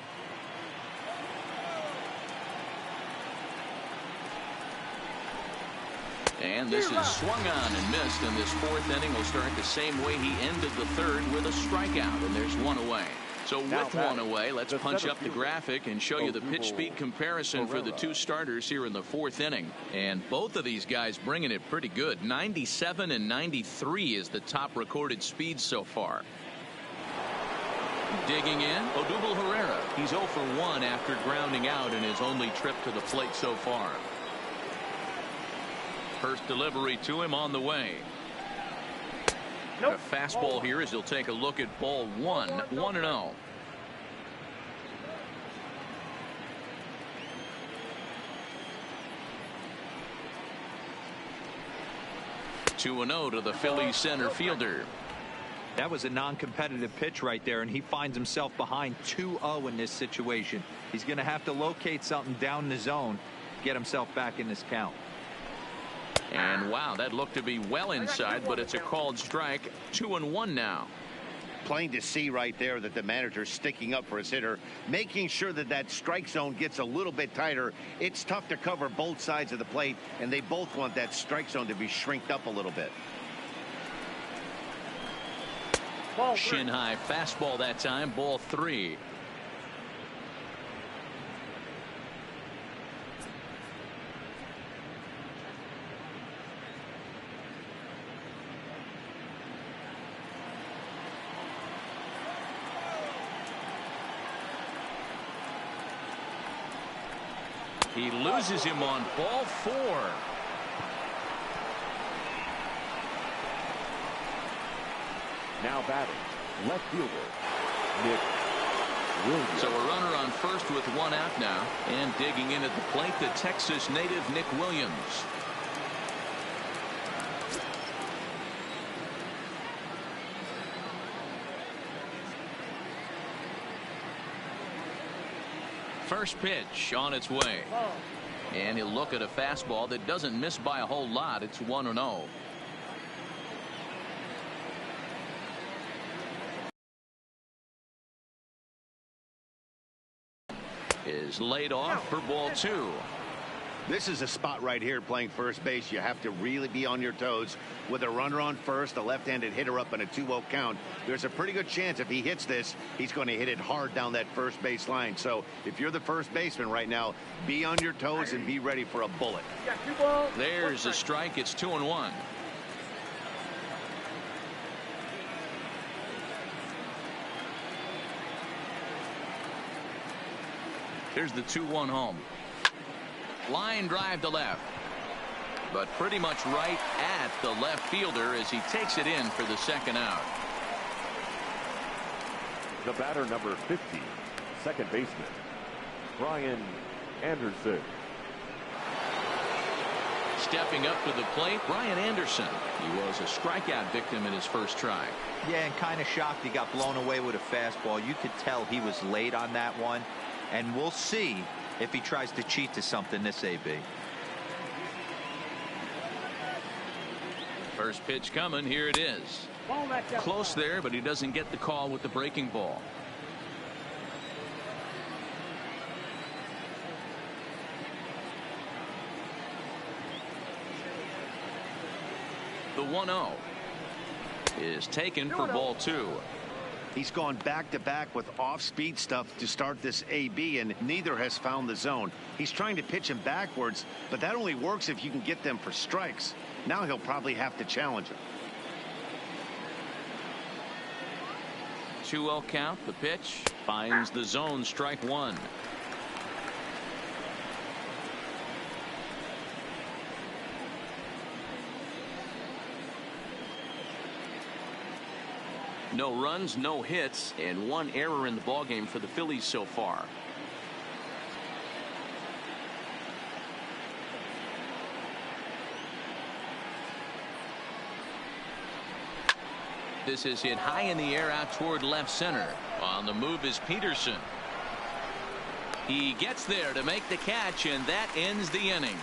Speaker 2: And this is swung on and missed, and this fourth inning will start the same way he ended the third, with a strikeout, and there's one away. So with one away, let's punch up the graphic and show you the pitch speed comparison for the two starters here in the fourth inning. And both of these guys bringing it pretty good. 97 and 93 is the top recorded speed so far. Digging in, Odubel Herrera. He's 0 for 1 after grounding out in his only trip to the plate so far. First delivery to him on the way. A fastball here as he'll take a look at ball one. 1-0. Two and 0 to the Phillies center fielder.
Speaker 4: That was a non-competitive pitch right there, and he finds himself behind 2-0 in this situation. He's going to have to locate something down the zone, get himself back in this count.
Speaker 2: And wow, that looked to be well inside, but it's a called strike. 2-1 now.
Speaker 1: Plain to see right there that the manager's sticking up for his hitter, making sure that that strike zone gets a little bit tighter. It's tough to cover both sides of the plate, and they both want that strike zone to be shrinked up a little bit.
Speaker 2: Shin high fastball that time. Ball 3. He loses him on ball 4.
Speaker 3: Now batting, left fielder, Nick Williams.
Speaker 2: So a runner on first with one out now, and digging in at the plate, the Texas native Nick Williams. First pitch on its way. And he'll look at a fastball that doesn't miss by a whole lot. It's 1-0. Is laid off for ball 2.
Speaker 1: This is a spot right here playing first base. You have to really be on your toes. With a runner on first, a left-handed hitter up in a 2-0 count, there's a pretty good chance if he hits this, he's going to hit it hard down that first base line. So if you're the first baseman right now, be on your toes and be ready for a bullet.
Speaker 2: There's a strike. It's 2-1. Here's the 2-1 home. Line drive to left, but pretty much right at the left fielder as he takes it in for the second out.
Speaker 3: The batter, number 50, second baseman, Brian Anderson.
Speaker 2: Stepping up to the plate, Brian Anderson. He was a strikeout victim in his first try.
Speaker 4: Yeah, and kind of shocked he got blown away with a fastball. You could tell he was late on that one, and we'll see if he tries to cheat to something this AB.
Speaker 2: First pitch coming. Here it is. Close there, but he doesn't get the call with the breaking ball. The 1-0 is taken for ball 2.
Speaker 1: He's gone back-to-back with off-speed stuff to start this AB, and neither has found the zone. He's trying to pitch him backwards, but that only works if you can get them for strikes. Now he'll probably have to challenge him.
Speaker 2: 2-0 count. The pitch finds the zone. Strike 1. No runs, no hits, and 1 error in the ballgame for the Phillies so far. This is hit high in the air out toward left center. On the move is Peterson. He gets there to make the catch, and that ends the inning.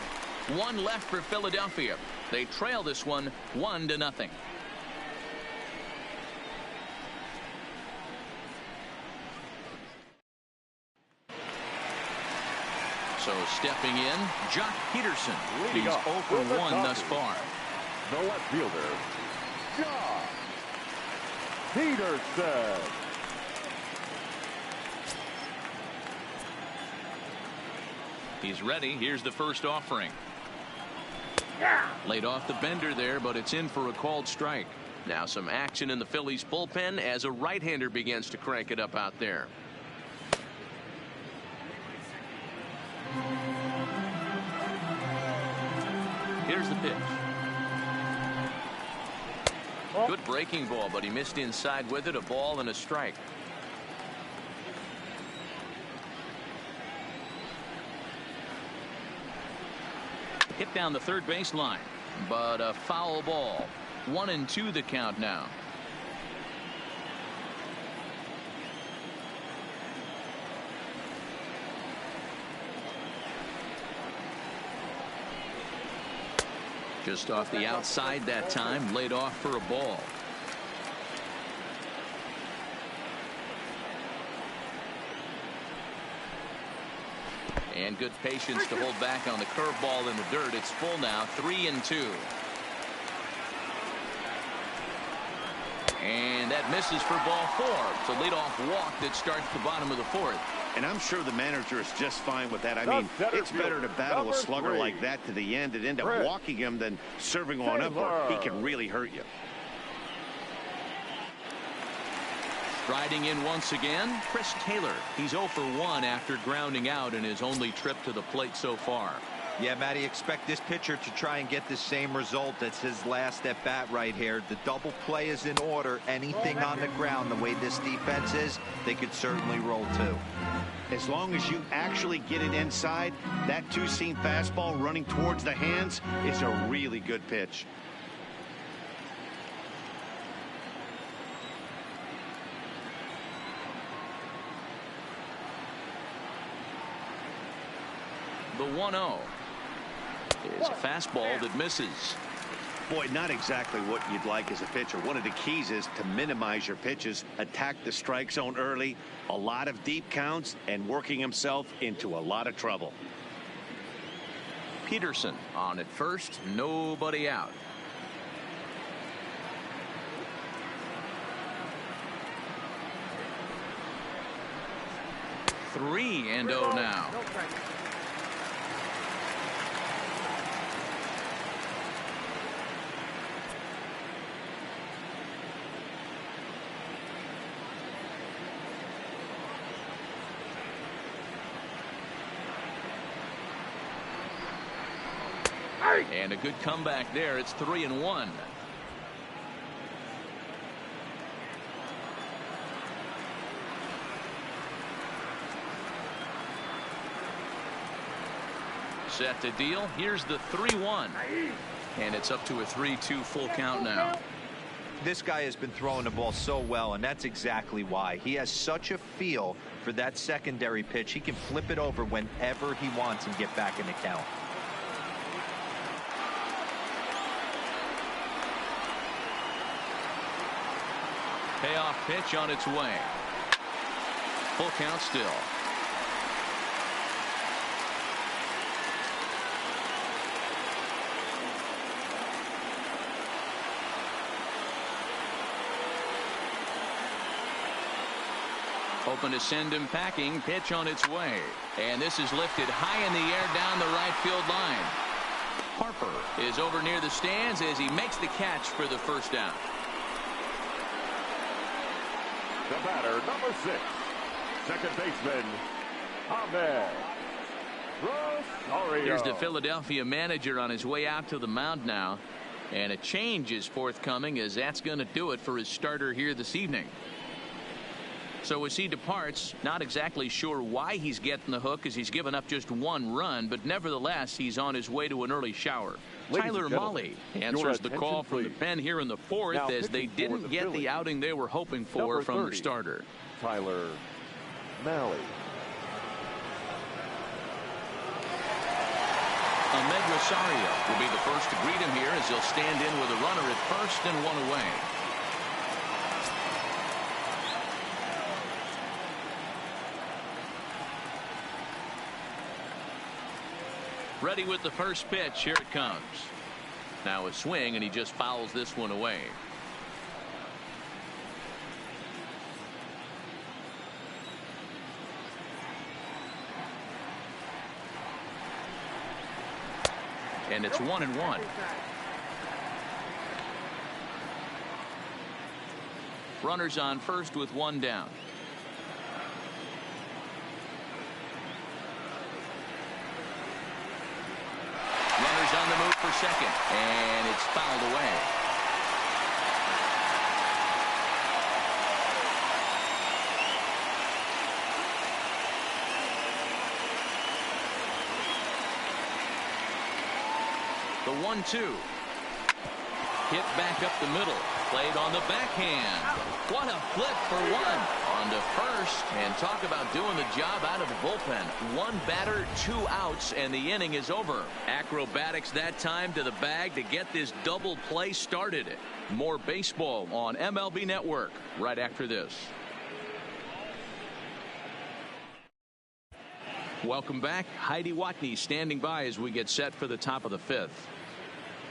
Speaker 2: 1 left for Philadelphia. They trail this one 1-0. So stepping in, Jock Peterson. He's 0 for 1 thus far.
Speaker 3: The left fielder, Jock Peterson.
Speaker 2: He's ready. Here's the first offering. Laid off the bender there, but it's in for a called strike. Now some action in the Phillies bullpen as a right-hander begins to crank it up out there. Here's the pitch. Good breaking ball, but he missed inside with it. A ball and a strike. Hit down the third base line, but a foul ball. 1-2 the count now. Just off the outside that time, laid off for a ball. And good patience to hold back on the curveball in the dirt. It's full now, 3-2. And that misses for ball 4. It's a leadoff walk that starts the bottom of the 4th.
Speaker 1: And I'm sure the manager is just fine with that. I mean, it's better to battle a slugger like that to the end and end up walking him than serving on up, or he can really hurt you.
Speaker 2: Striding in once again, Chris Taylor. He's 0 for 1 after grounding out in his only trip to the plate so far.
Speaker 4: Yeah, Matty, expect this pitcher to try and get the same result as his last at bat right here. The double play is in order. Anything on the ground, the way this defense is, they could certainly roll too.
Speaker 1: As long as you actually get it inside, that two-seam fastball running towards the hands is a really good pitch.
Speaker 2: The 1-0. It's a fastball that misses.
Speaker 1: Boy, not exactly what you'd like as a pitcher. One of the keys is to minimize your pitches, attack the strike zone early, a lot of deep counts, and working himself into a lot of trouble.
Speaker 2: Peterson on at first, nobody out. Three and 0 now. And a good comeback there. It's 3-1. Set to deal. Here's the 3-1. And it's up to a 3-2 full count now.
Speaker 4: This guy has been throwing the ball so well, and that's exactly why. He has such a feel for that secondary pitch. He can flip it over whenever he wants and get back in the count.
Speaker 2: Payoff pitch on its way. Full count still. Hoping to send him packing. Pitch on its way. And this is lifted high in the air down the right field line. Harper is over near the stands as he makes the catch for the first down.
Speaker 3: The batter, number 6, second baseman, Ahmed Rosario.
Speaker 2: Here's the Philadelphia manager on his way out to the mound now. And a change is forthcoming, as that's going to do it for his starter here this evening. So as he departs, not exactly sure why he's getting the hook, as he's given up just one run, but nevertheless he's on his way to an early shower. Tyler Mahle answers the call from the pen here in the fourth, as they didn't get the outing they were hoping for from their starter.
Speaker 3: Tyler Mahle.
Speaker 2: Ahmed Rosario will be the first to greet him here, as he'll stand in with a runner at first and one away. Ready with the first pitch. Here it comes. Now a swing, and he just fouls this one away. And it's 1-1. Runners on first with one down. Runners on the move for second, and it's fouled away. The 1-2. Hit back up the middle. Played on the backhand. What a flip for one. On to first. And talk about doing the job out of the bullpen. One batter, 2 outs, and the inning is over. Acrobatics that time to the bag to get this double play started. More baseball on MLB Network right after this. Welcome back. Heidi Watney standing by as we get set for the top of the 5th.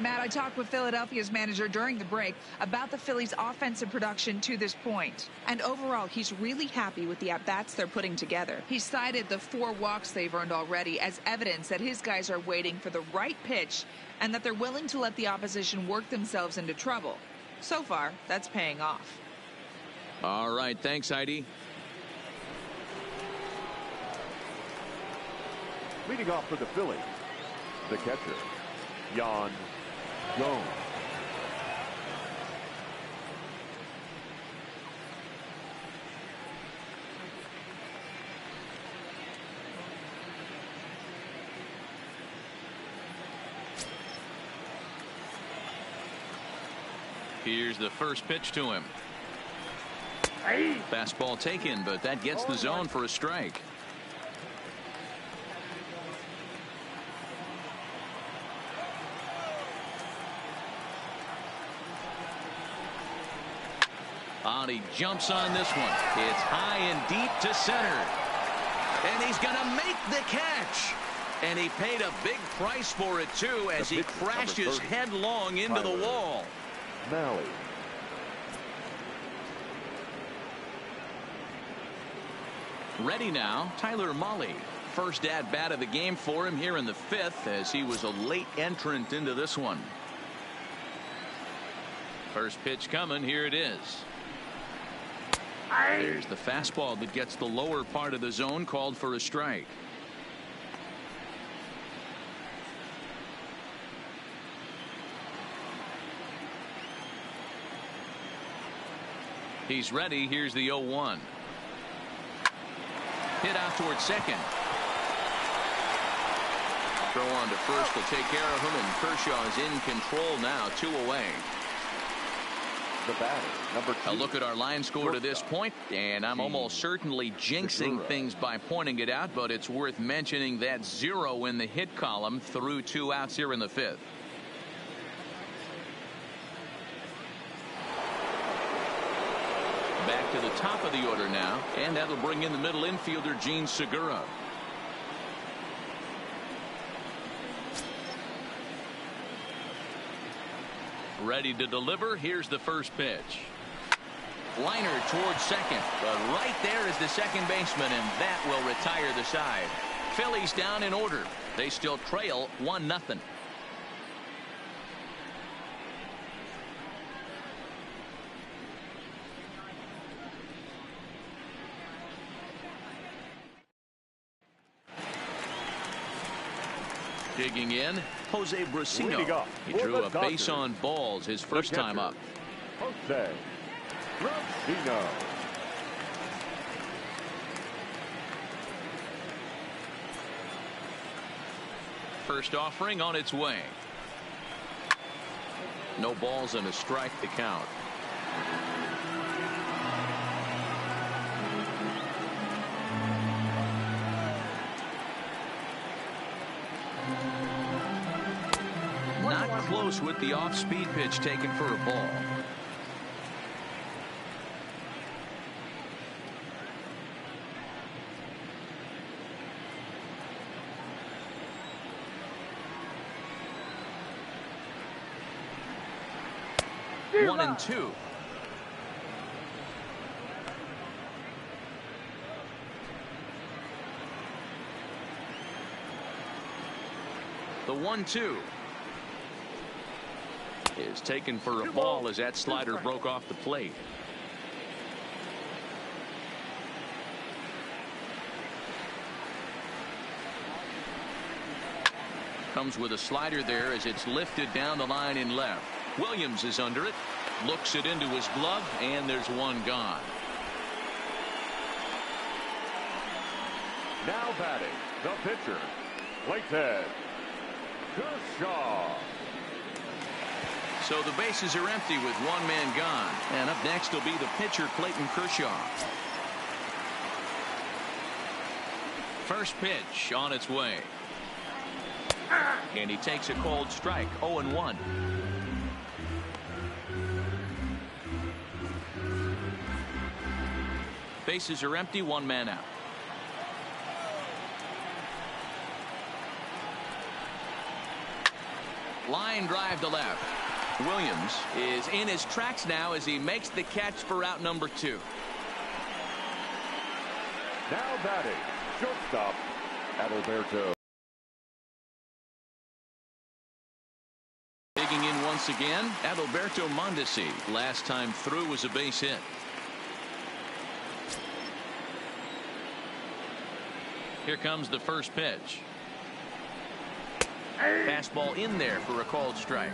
Speaker 6: Matt, I talked with Philadelphia's manager during the break about the Phillies' offensive production to this point. And overall, he's really happy with the at-bats they're putting together. He cited the 4 walks they've earned already as evidence that his guys are waiting for the right pitch and that they're willing to let the opposition work themselves into trouble. So far, that's paying off.
Speaker 2: All right. Thanks, Heidi.
Speaker 3: Leading off for the Phillies, the catcher, Yan Gomes.
Speaker 2: Here's the first pitch to him. Fastball taken, but that gets the zone for a strike. And he jumps on this one. It's high and deep to center. And he's going to make the catch. And he paid a big price for it, too, as he crashes headlong into the wall.
Speaker 3: Malley.
Speaker 2: Ready now, Tyler Mahle. First at-bat of the game for him here in the 5th, as he was a late entrant into this one. First pitch coming. Here it is. There's the fastball that gets the lower part of the zone, called for a strike. He's ready. Here's the 0-1. Hit out towards second. Throw on to first will take care of him, and Kershaw is in control now, 2 away.
Speaker 3: The batter, number 2.
Speaker 2: A look at our line score to this point, and I'm almost certainly jinxing things by pointing it out, but it's worth mentioning that 0 in the hit column through 2 outs here in the 5th. Back to the top of the order now, and that'll bring in the middle infielder Gene Segura. Ready to deliver. Here's the first pitch. Liner towards second, but right there is the second baseman, and that will retire the side. Phillies down in order. They still trail 1-0. Digging in, Jose Brasino. He drew a base on balls his first time up.
Speaker 3: Jose Brasino.
Speaker 2: First offering on its way. No balls and a strike to count. Not close with the off-speed pitch taken for a ball. One and two. The 1-2 is taken for a ball as that slider broke off the plate. Comes with a slider there as it's lifted down the line in left. Williams is under it, looks it into his glove, and there's one gone.
Speaker 3: Now batting, the pitcher, Clayton Kershaw.
Speaker 2: So the bases are empty with one man gone. And up next will be the pitcher, Clayton Kershaw. First pitch on its way. And he takes a cold strike, 0-1. Bases are empty, one man out. Line drive to left. Williams is in his tracks now as he makes the catch for out number 2.
Speaker 3: Now batting, shortstop, Adalberto.
Speaker 2: Digging in once again, Adalberto Mondesi. Last time through was a base hit. Here comes the first pitch. Fastball in there for a called strike.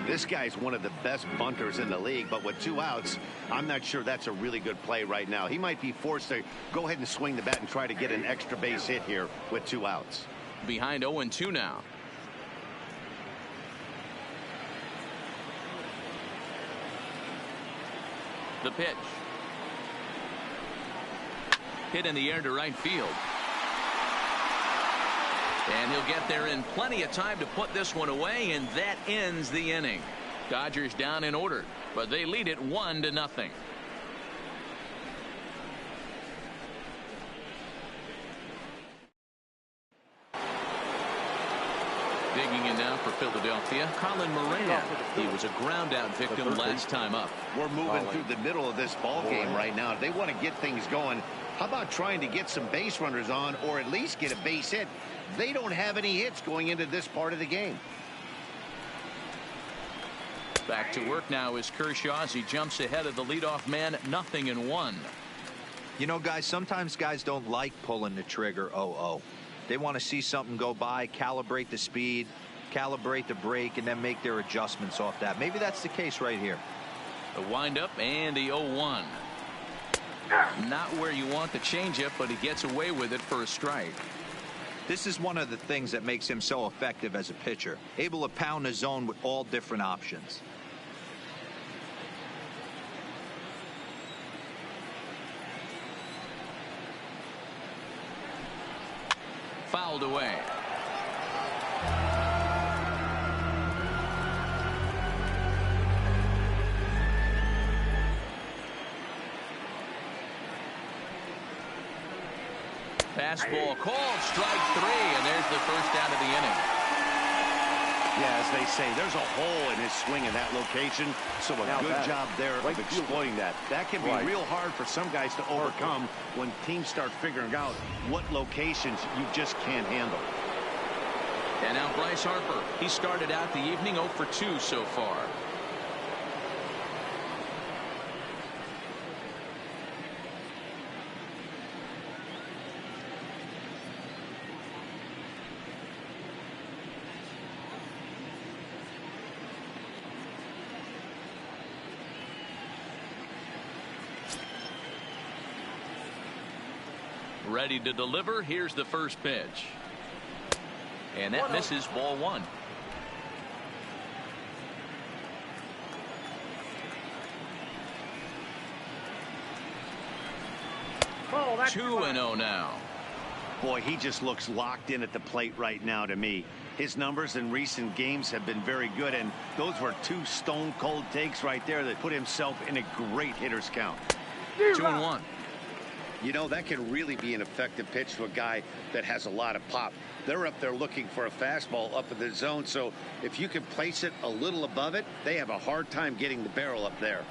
Speaker 1: This guy's one of the best bunters in the league, but with 2 outs, I'm not sure that's a really good play right now. He might be forced to go ahead and swing the bat and try to get an extra base hit here with 2 outs.
Speaker 2: Behind 0-2 now. The pitch. Hit in the air to right field. And he'll get there in plenty of time to put this one away, and that ends the inning. Dodgers down in order, but they lead it 1-0. Digging in now for Philadelphia, Colin Moran. He was a ground out victim last time up.
Speaker 1: We're moving through the middle of this ball game right now. If they want to get things going, how about trying to get some base runners on or at least get a base hit? They don't have any hits going into this part of the game.
Speaker 2: Back to work now is Kershaw as he jumps ahead of the leadoff man, 0-1.
Speaker 4: You know, guys, sometimes guys don't like pulling the trigger 0-0. They want to see something go by, calibrate the speed, calibrate the brake, and then make their adjustments off that. Maybe that's the case right here.
Speaker 2: The windup and the 0-1. Not where you want the changeup, but he gets away with it for a strike.
Speaker 4: This is one of the things that makes him so effective as a pitcher, able to pound the zone with all different options.
Speaker 2: Fouled away. Fastball called, strike 3, and there's the first out of the inning.
Speaker 1: Yeah, as they say, there's a hole in his swing in that location, so a good job there of exploiting that. That can be real hard for some guys to overcome when teams start figuring out what locations you just can't handle.
Speaker 2: And now Bryce Harper. He started out the evening 0 for 2 so far. Ready to deliver. Here's the first pitch. And that misses, ball 1.
Speaker 5: Oh,
Speaker 2: 2-0 now.
Speaker 1: Boy, he just looks locked in at the plate right now to me. His numbers in recent games have been very good, and those were 2 stone-cold takes right there that put himself in a great hitter's count.
Speaker 2: 2-1.
Speaker 1: You know, that can really be an effective pitch to a guy that has a lot of pop. They're up there looking for a fastball up in the zone, so if you can place it a little above it, they have a hard time getting the barrel up there.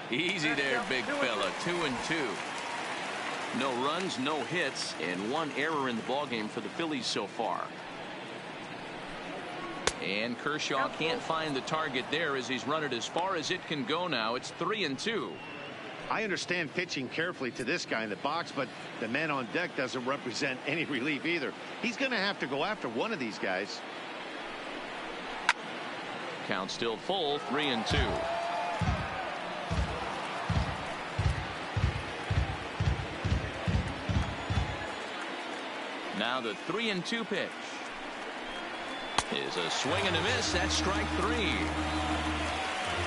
Speaker 2: Easy there, big fella. 2-2. No runs, no hits, and 1 error in the ballgame for the Phillies so far. And Kershaw can't find the target there as he's run it as far as it can go now. It's 3-2.
Speaker 1: I understand pitching carefully to this guy in the box, but the man on deck doesn't represent any relief either. He's going to have to go after one of these guys.
Speaker 2: Count still full, 3-2. Now the 3-2 pitch is a swing and a miss. That's strike 3.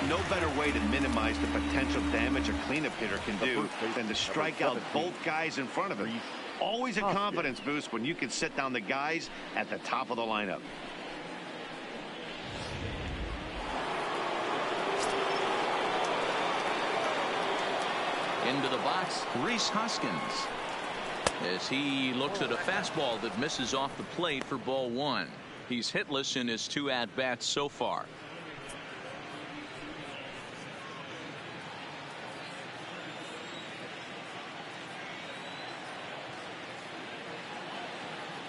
Speaker 1: No better way to minimize the potential damage a cleanup hitter can do than to strike out both guys in front of him. Always a confidence boost when you can sit down the guys at the top of the lineup.
Speaker 2: Into the box, Rhys Hoskins, as he looks at a fastball that misses off the plate for ball 1. He's hitless in his 2 at-bats so far.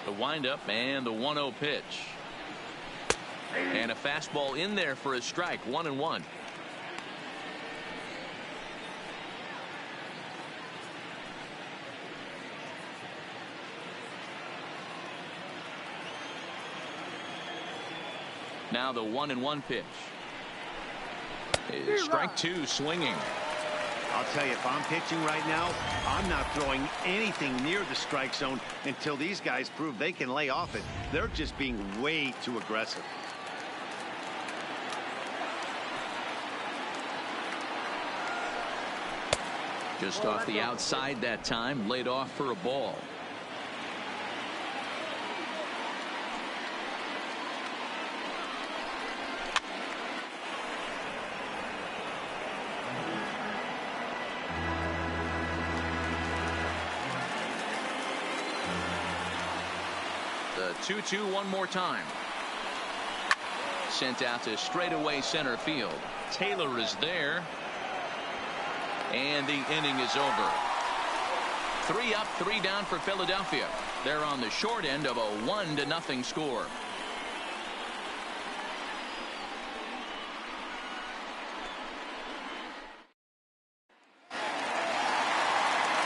Speaker 2: The windup and the 1-0 pitch. And a fastball in there for a strike. 1-1. Now the 1-1 pitch is strike 2, swinging.
Speaker 1: I'll tell you, if I'm pitching right now, I'm not throwing anything near the strike zone until these guys prove they can lay off it. They're just being way too aggressive.
Speaker 2: Just off the outside that time, laid off for a ball. The 2-2 one more time. sent out to straightaway center field. Taylor is there. And the inning is over. 3 up, 3 down for Philadelphia. They're on the short end of a 1-0 score.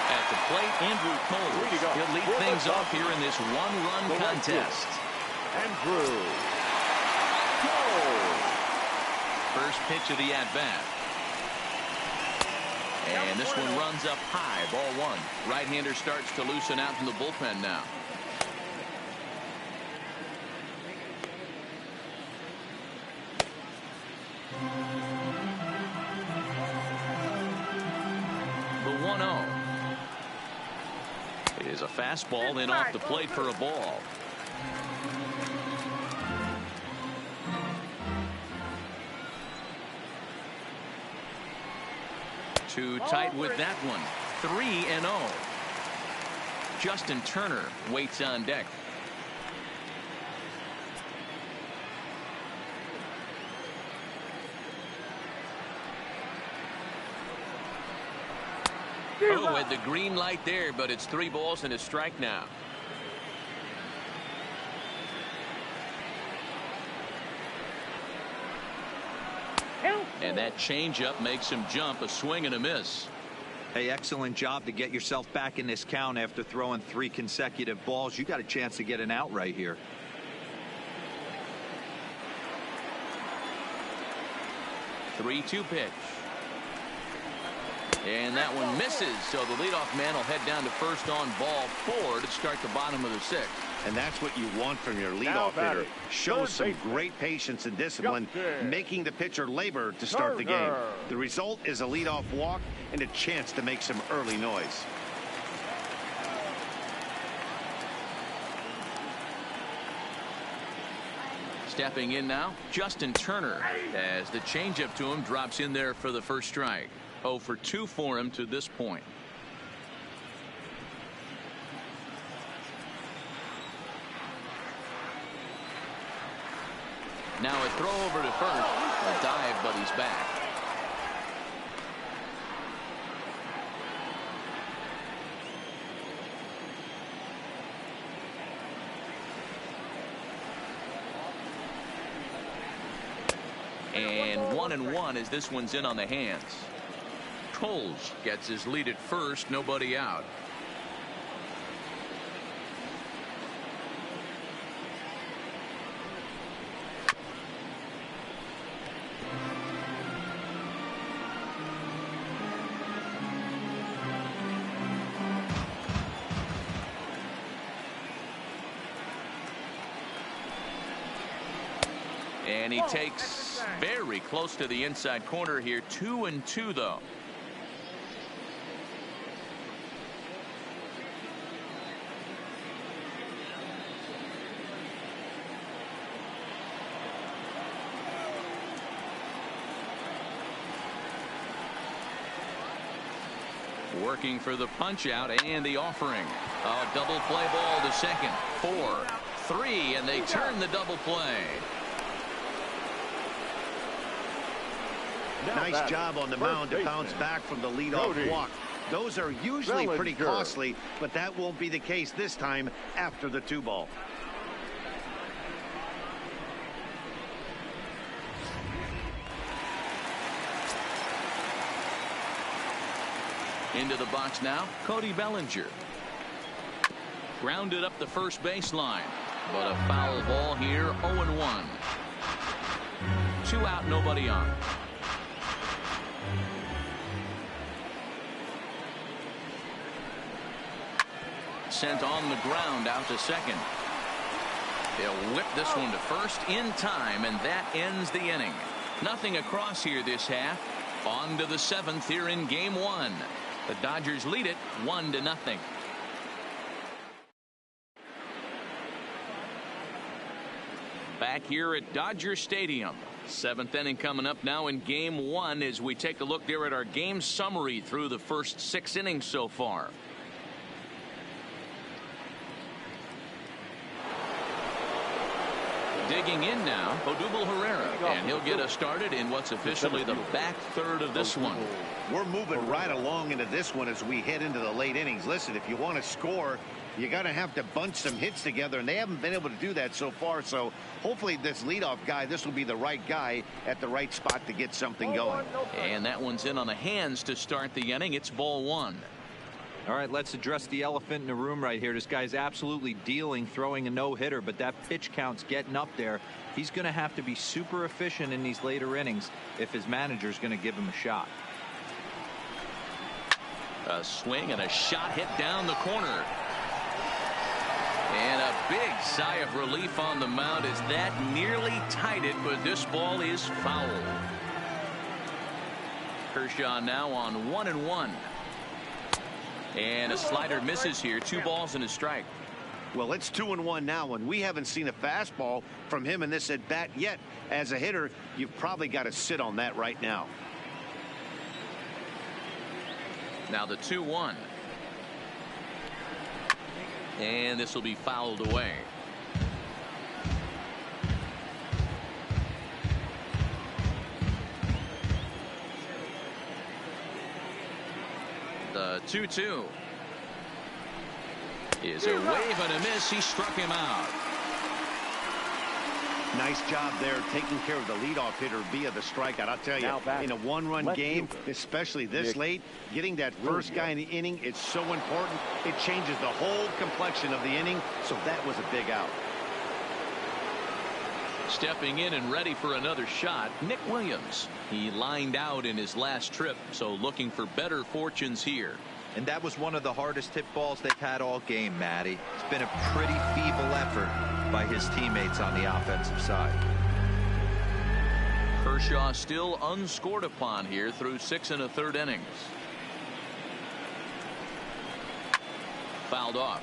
Speaker 2: At the plate, Andrew Cole. He'll lead things off here in this 1-run contest.
Speaker 3: Andrew Cole.
Speaker 2: First pitch of the at-bat. And this one runs up high, ball 1. Right-hander starts to loosen out from the bullpen now. The 1-0 is a fastball in off the plate for a ball. Too tight with that one. 3-0. Justin Turner waits on deck. Oh, at the green light there, but it's 3 balls and a strike now. And that changeup makes him jump. A swing and a miss.
Speaker 4: Hey, excellent job to get yourself back in this count after throwing 3 consecutive balls. You got a chance to get an out right here.
Speaker 2: The 3-2 pitch. And that one misses. So the leadoff man will head down to first on ball 4 to start the bottom of the 6th.
Speaker 1: And that's what you want from your leadoff hitter. Shows some great patience and discipline, making the pitcher labor to start the game. The result is a leadoff walk and a chance to make some early noise.
Speaker 2: Stepping in now, Justin Turner, as the changeup to him drops in there for the first strike. 0 for 2 for him to this point. Now a throw over to first. A dive, but he's back. And 1-1 as this one's in on the hands. Coles gets his lead at first, nobody out. And he takes very close to the inside corner here. 2-2 though. Working for the punch out and the offering. A double play ball to second. 4-3, and they turn the double play.
Speaker 1: Nice job on the mound to bounce back from the leadoff walk. Those are usually pretty costly, but that won't be the case this time after the 2-ball.
Speaker 2: Into the box now, Cody Bellinger. Grounded up the first baseline, but a foul ball here. 0-1. 2 out, nobody on. Sent on the ground out to second. They'll whip this one to first in time, and that ends the inning. Nothing across here this half. On to the 7th here in game 1. The Dodgers lead it 1-0. Back here at Dodger Stadium. 7th inning coming up now in game 1 as we take a look there at our game summary through the first 6 innings so far. Digging in now, Odubel Herrera, and he'll get us started in what's officially the back third of this one.
Speaker 1: We're moving right along into this one as we head into the late innings. Listen, if you want to score, you got to have to bunch some hits together, and they haven't been able to do that so far. So hopefully this leadoff guy, this will be the right guy at the right spot to get something going.
Speaker 2: And that one's in on the hands to start the inning. It's ball one.
Speaker 4: All right, let's address the elephant in the room right here. This guy's absolutely dealing, throwing a no-hitter, but that pitch count's getting up there. He's going to have to be super efficient in these later innings if his manager's going to give him a shot.
Speaker 2: A swing and a shot hit down the corner. And a big sigh of relief on the mound as that nearly tied it, but this ball is foul. Kershaw now on 1-1. And a slider misses here. 2 balls and a strike.
Speaker 1: Well, it's 2-1 now, and we haven't seen a fastball from him in this at bat yet. As a hitter, you've probably got to sit on that right now.
Speaker 2: Now the 2-1. And this will be fouled away. The 2-2 is a wave and a miss. He struck him out.
Speaker 1: Nice job there taking care of the leadoff hitter via the strikeout. I'll tell you, in a one-run game, especially this late, getting that first guy in the inning is so important. It changes the whole complexion of the inning, so that was a big out.
Speaker 2: Stepping in and ready for another shot, Nick Williams. He lined out in his last trip, so looking for better fortunes here.
Speaker 4: And that was one of the hardest hit balls they've had all game, Matty. It's been a pretty feeble effort by his teammates on the offensive side.
Speaker 2: Kershaw still unscored upon here through 6 1/3 innings. Fouled off.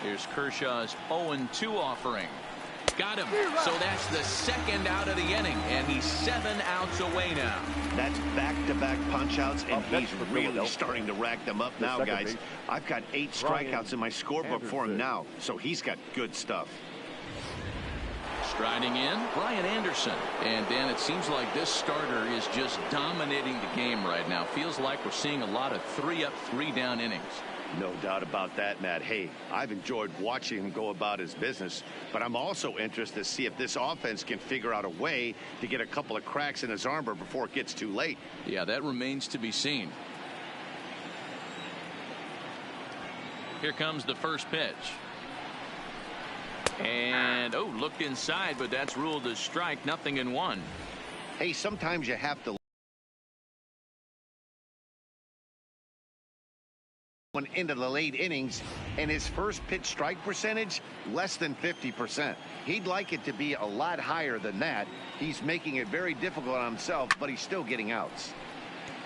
Speaker 2: Here's Kershaw's 0-2 offering. Got him. So that's the second out of the inning, and he's 7 outs away now.
Speaker 1: That's back-to-back punch-outs, and he's really starting to rack them up now, guys. I've got 8 strikeouts in my scorebook for him now, so he's got good stuff.
Speaker 2: Striding in, Brian Anderson. And Dan, it seems like this starter is just dominating the game right now. Feels like we're seeing a lot of 3-up, 3-down innings.
Speaker 1: No doubt about that, Matt. Hey, I've enjoyed watching him go about his business, but I'm also interested to see if this offense can figure out a way to get a couple of cracks in his armor before it gets too late.
Speaker 2: Yeah, that remains to be seen. Here comes the first pitch. And, oh, looked inside, but that's ruled a strike. 0-1.
Speaker 1: Hey, sometimes you have to into the late innings, and his first pitch strike percentage less than 50%. He'd like it to be a lot higher than that. He's making it very difficult on himself, but he's still getting outs.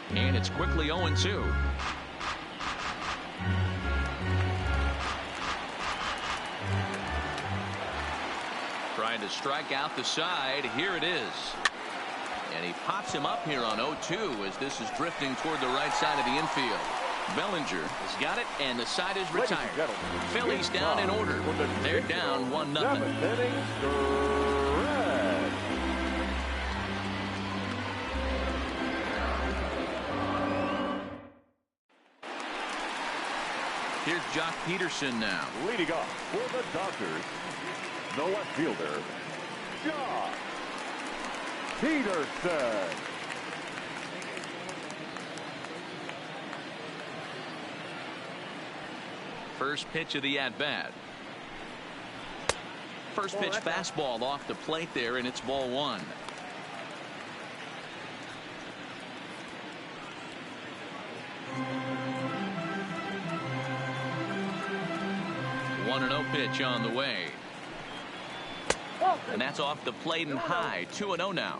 Speaker 2: And it's quickly 0-2. Trying to strike out the side. Here it is. And he pops him up here on 0-2 as this is drifting toward the right side of the infield. Bellinger has got it, and the side is retired. Phillies down in order. They're down 1-0. Here's Jock Peterson now.
Speaker 3: Leading off for the Dodgers, the left fielder, Jock Peterson.
Speaker 2: First pitch of the at-bat. First pitch fastball off the plate there, and it's ball 1. One 1-0 pitch on the way. And that's off the plate and high. 2-0 now.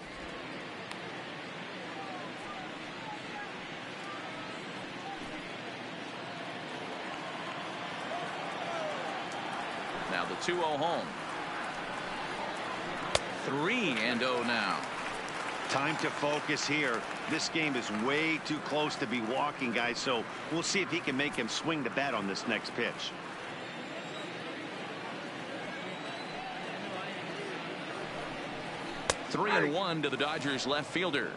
Speaker 2: Now the 2-0 home. 3-0 now.
Speaker 1: Time to focus here. This game is way too close to be walking, guys, so we'll see if he can make him swing the bat on this next pitch.
Speaker 2: Three and one to the Dodgers left fielder.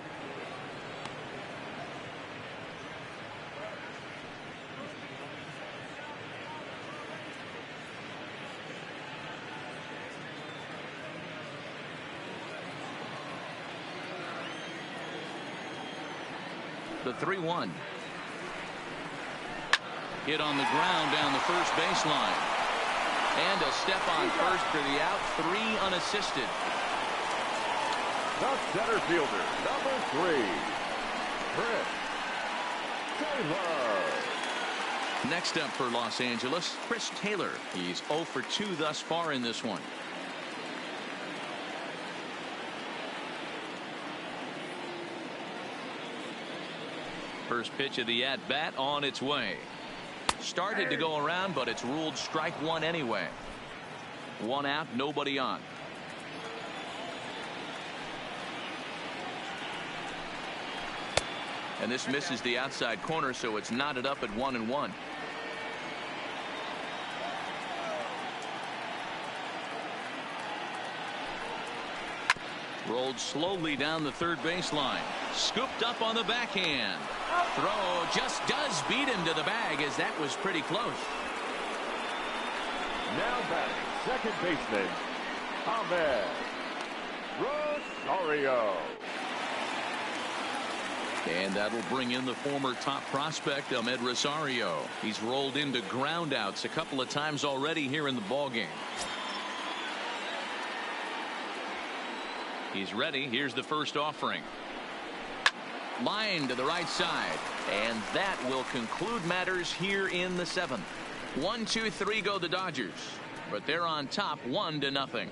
Speaker 2: The 3-1. Hit on the ground down the first baseline. And a step on first for the out. 3 unassisted.
Speaker 3: The center fielder, number 3, Chris Taylor.
Speaker 2: Next up for Los Angeles, Chris Taylor. He's 0 for 2 thus far in this one. First pitch of the at-bat on its way. Started to go around, but it's ruled strike one anyway. 1 out, nobody on. And this misses the outside corner, so it's knotted up at 1-1. Rolled slowly down the third baseline. Scooped up on the backhand. Throw just does beat him to the bag, as that was pretty close.
Speaker 3: Now batting, second baseman, Ahmed Rosario.
Speaker 2: And that'll bring in the former top prospect, Ahmed Rosario. He's rolled into groundouts a couple of times already here in the ballgame. He's ready. Here's the first offering. Line to the right side. And that will conclude matters here in the 7th. 1-2-3 go the Dodgers. But they're on top 1-0.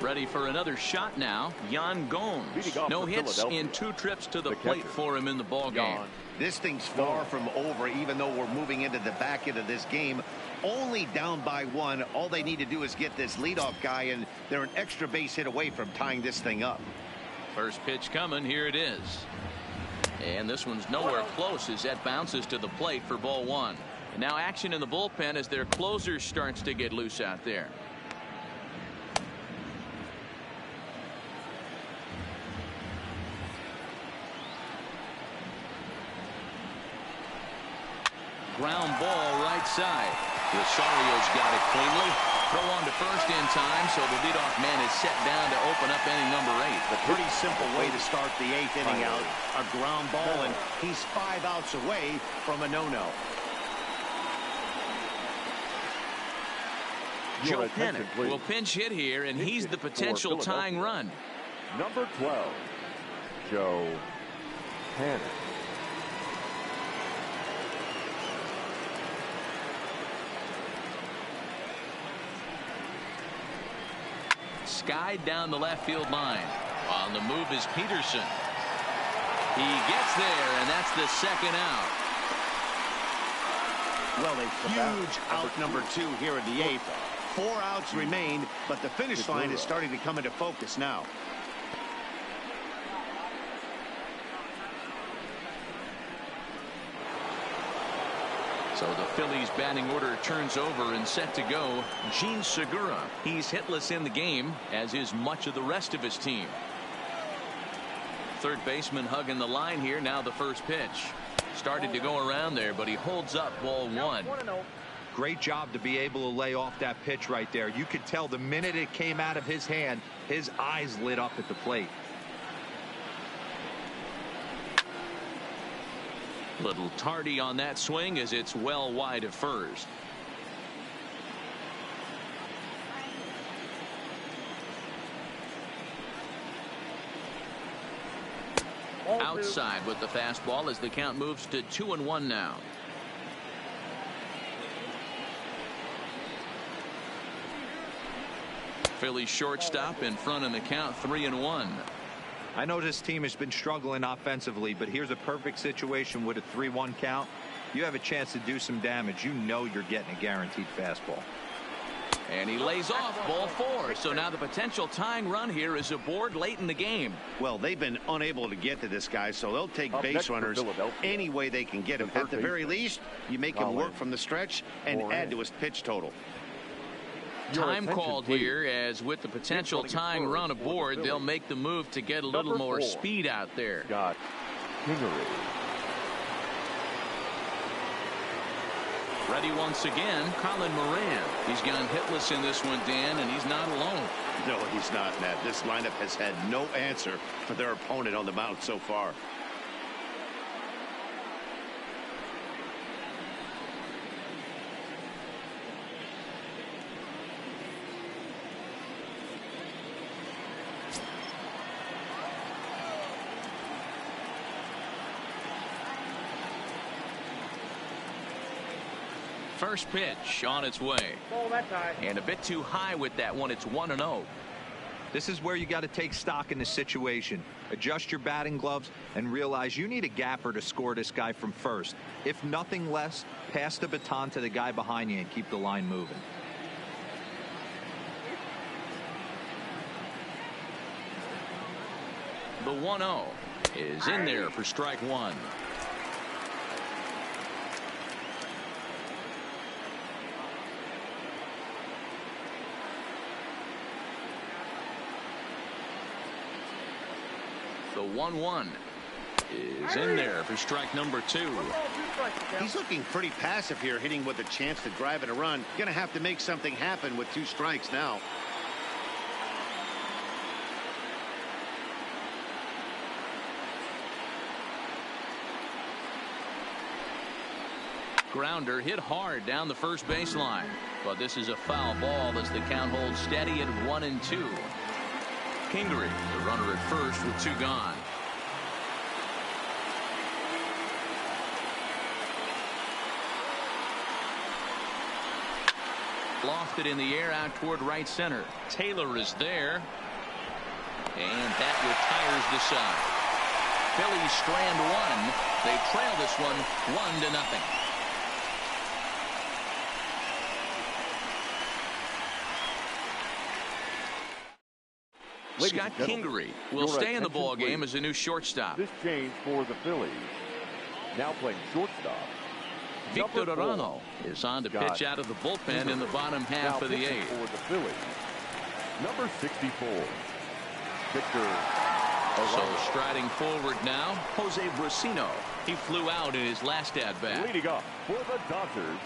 Speaker 2: Ready for another shot now. Yan Gomes. No hits in 2 trips to the plate for him in the ballgame.
Speaker 1: This thing's far from over, even though we're moving into the back end of this game. Only down by 1. All they need to do is get this leadoff guy, and they're an extra base hit away from tying this thing up.
Speaker 2: First pitch coming. Here it is. And this one's nowhere close as that bounces to the plate for ball 1. And now action in the bullpen as their closer starts to get loose out there. Ground ball right side. Rosario's got it cleanly. Throw on to first in time, so the leadoff man is set down to open up inning number 8.
Speaker 1: A pretty simple way to start the 8th inning out. A ground ball, and he's 5 outs away from a no-no.
Speaker 2: Joe Pennant will pinch hit here, and he's the potential tying run.
Speaker 3: Number 12, Joe Pennant.
Speaker 2: Skied down the left field line. On the move is Peterson. He gets there, and that's the 2nd out.
Speaker 1: Well, a huge out number 2 here in the 8th. 4 outs remain, but the finish line is starting to come into focus now.
Speaker 2: So the Phillies batting order turns over and set to go. Gene Segura. He's hitless in the game, as is much of the rest of his team. Third baseman hugging the line here. Now the first pitch. Started to go around there, but he holds up ball 1.
Speaker 4: Great job to be able to lay off that pitch right there. You could tell the minute it came out of his hand, his eyes lit up at the plate.
Speaker 2: Little tardy on that swing as it's well wide of first. Outside with the fastball as the count moves to 2-1 now. Philly shortstop in front in the count, 3-1.
Speaker 4: I know this team has been struggling offensively, but here's a perfect situation with a 3-1 count. you have a chance to do some damage. You know you're getting a guaranteed fastball.
Speaker 2: And he lays off ball 4. So now the potential tying run here is aboard late in the game.
Speaker 1: Well, they've been unable to get to this guy, so they'll take base runners any way they can get him. At the very least, you make him work from the stretch and add to his pitch total.
Speaker 2: Time called here, as with the potential tying run aboard, they'll make the move to get a little more speed out there.
Speaker 3: Got Kingery.
Speaker 2: Ready once again, Colin Moran. He's gone hitless in this one, Dan, and he's not alone.
Speaker 1: No, he's not, Matt. This lineup has had no answer for their opponent on the mound so far.
Speaker 2: First pitch on its way.
Speaker 5: Ball that time.
Speaker 2: And a bit too high with that one. It's 1-0.
Speaker 4: This is where you got to take stock in the situation. Adjust your batting gloves and realize you need a gapper to score this guy from first. If nothing less, pass the baton to the guy behind you and keep the line moving.
Speaker 2: The 1-0 is in there for strike 1. The 1-1 is in there for strike number 2.
Speaker 1: He's looking pretty passive here, hitting with a chance to drive in a run. Gonna have to make something happen with 2 strikes now.
Speaker 2: Grounder hit hard down the first baseline, but this is a foul ball as the count holds steady at 1-2. Kingery, the runner at first with 2 gone. Lofted in the air out toward right center. Taylor is there, and that retires the side. Phillies strand 1. They trail this one 1-0. Scott Kingery will stay in the ball game as a new shortstop.
Speaker 3: This change for the Phillies. Now playing shortstop.
Speaker 2: Victor Arano is on to pitch out of the bullpen in the bottom half of the 8th.
Speaker 3: For the Phillies, number 64, Victor
Speaker 2: So
Speaker 3: Arano.
Speaker 2: striding forward now, Jose Brusino. He flew out in his last at-bat.
Speaker 3: Leading up for the Dodgers,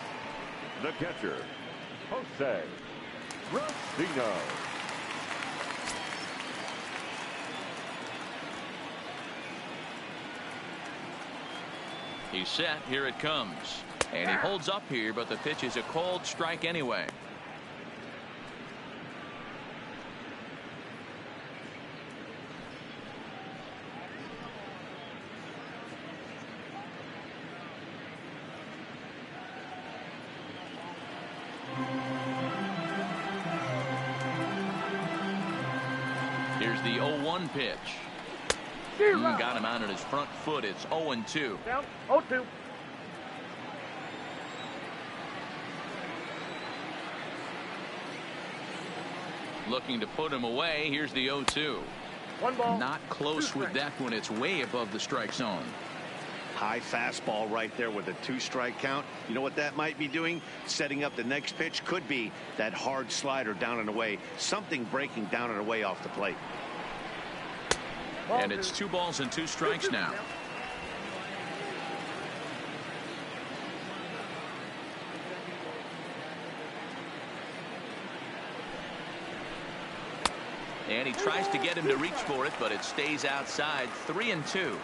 Speaker 3: the catcher, Jose Brusino.
Speaker 2: He's set. Here it comes. And he holds up here, but the pitch is a cold strike anyway. Here's the 0-1 pitch. Got him out on his front foot. It's 0-2.
Speaker 5: Down 0-2.
Speaker 2: Looking to put him away. Here's the 0-2.
Speaker 5: 1 ball.
Speaker 2: Not close with that one. It's way above the strike zone.
Speaker 1: High fastball right there with a 2-strike count. You know what that might be doing? Setting up the next pitch. Could be that hard slider down and away. Something breaking down and away off the plate.
Speaker 2: And it's 2 balls and 2 strikes now. And he tries to get him to reach for it, but it stays outside. 3-2.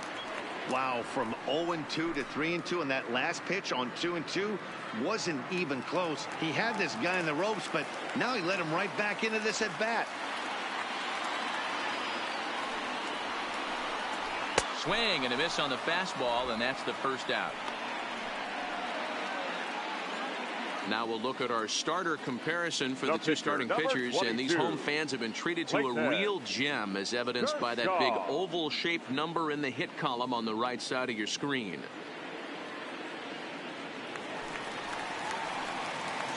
Speaker 1: Wow, from 0-2 to 3-2, and that last pitch on 2-2 wasn't even close. He had this guy in the ropes, but now he let him right back into this at bat.
Speaker 2: Swing and a miss on the fastball, and that's the first out. Now we'll look at our starter comparison for the 2 starting pitchers, and these home fans have been treated to a real gem, as evidenced by that big oval-shaped number in the hit column on the right side of your screen.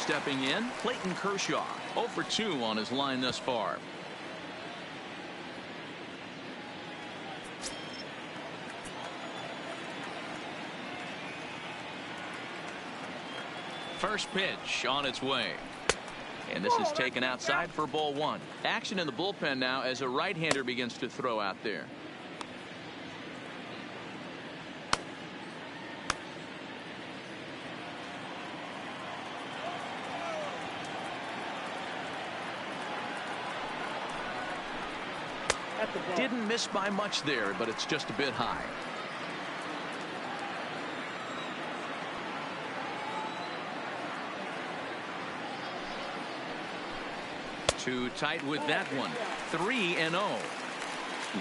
Speaker 2: Stepping in, Clayton Kershaw, 0 for 2 on his line thus far. First pitch on its way. And this is taken outside for ball 1. Action in the bullpen now as a right-hander begins to throw out there. Didn't miss by much there, but it's just a bit high. Too tight with that one. 3-0.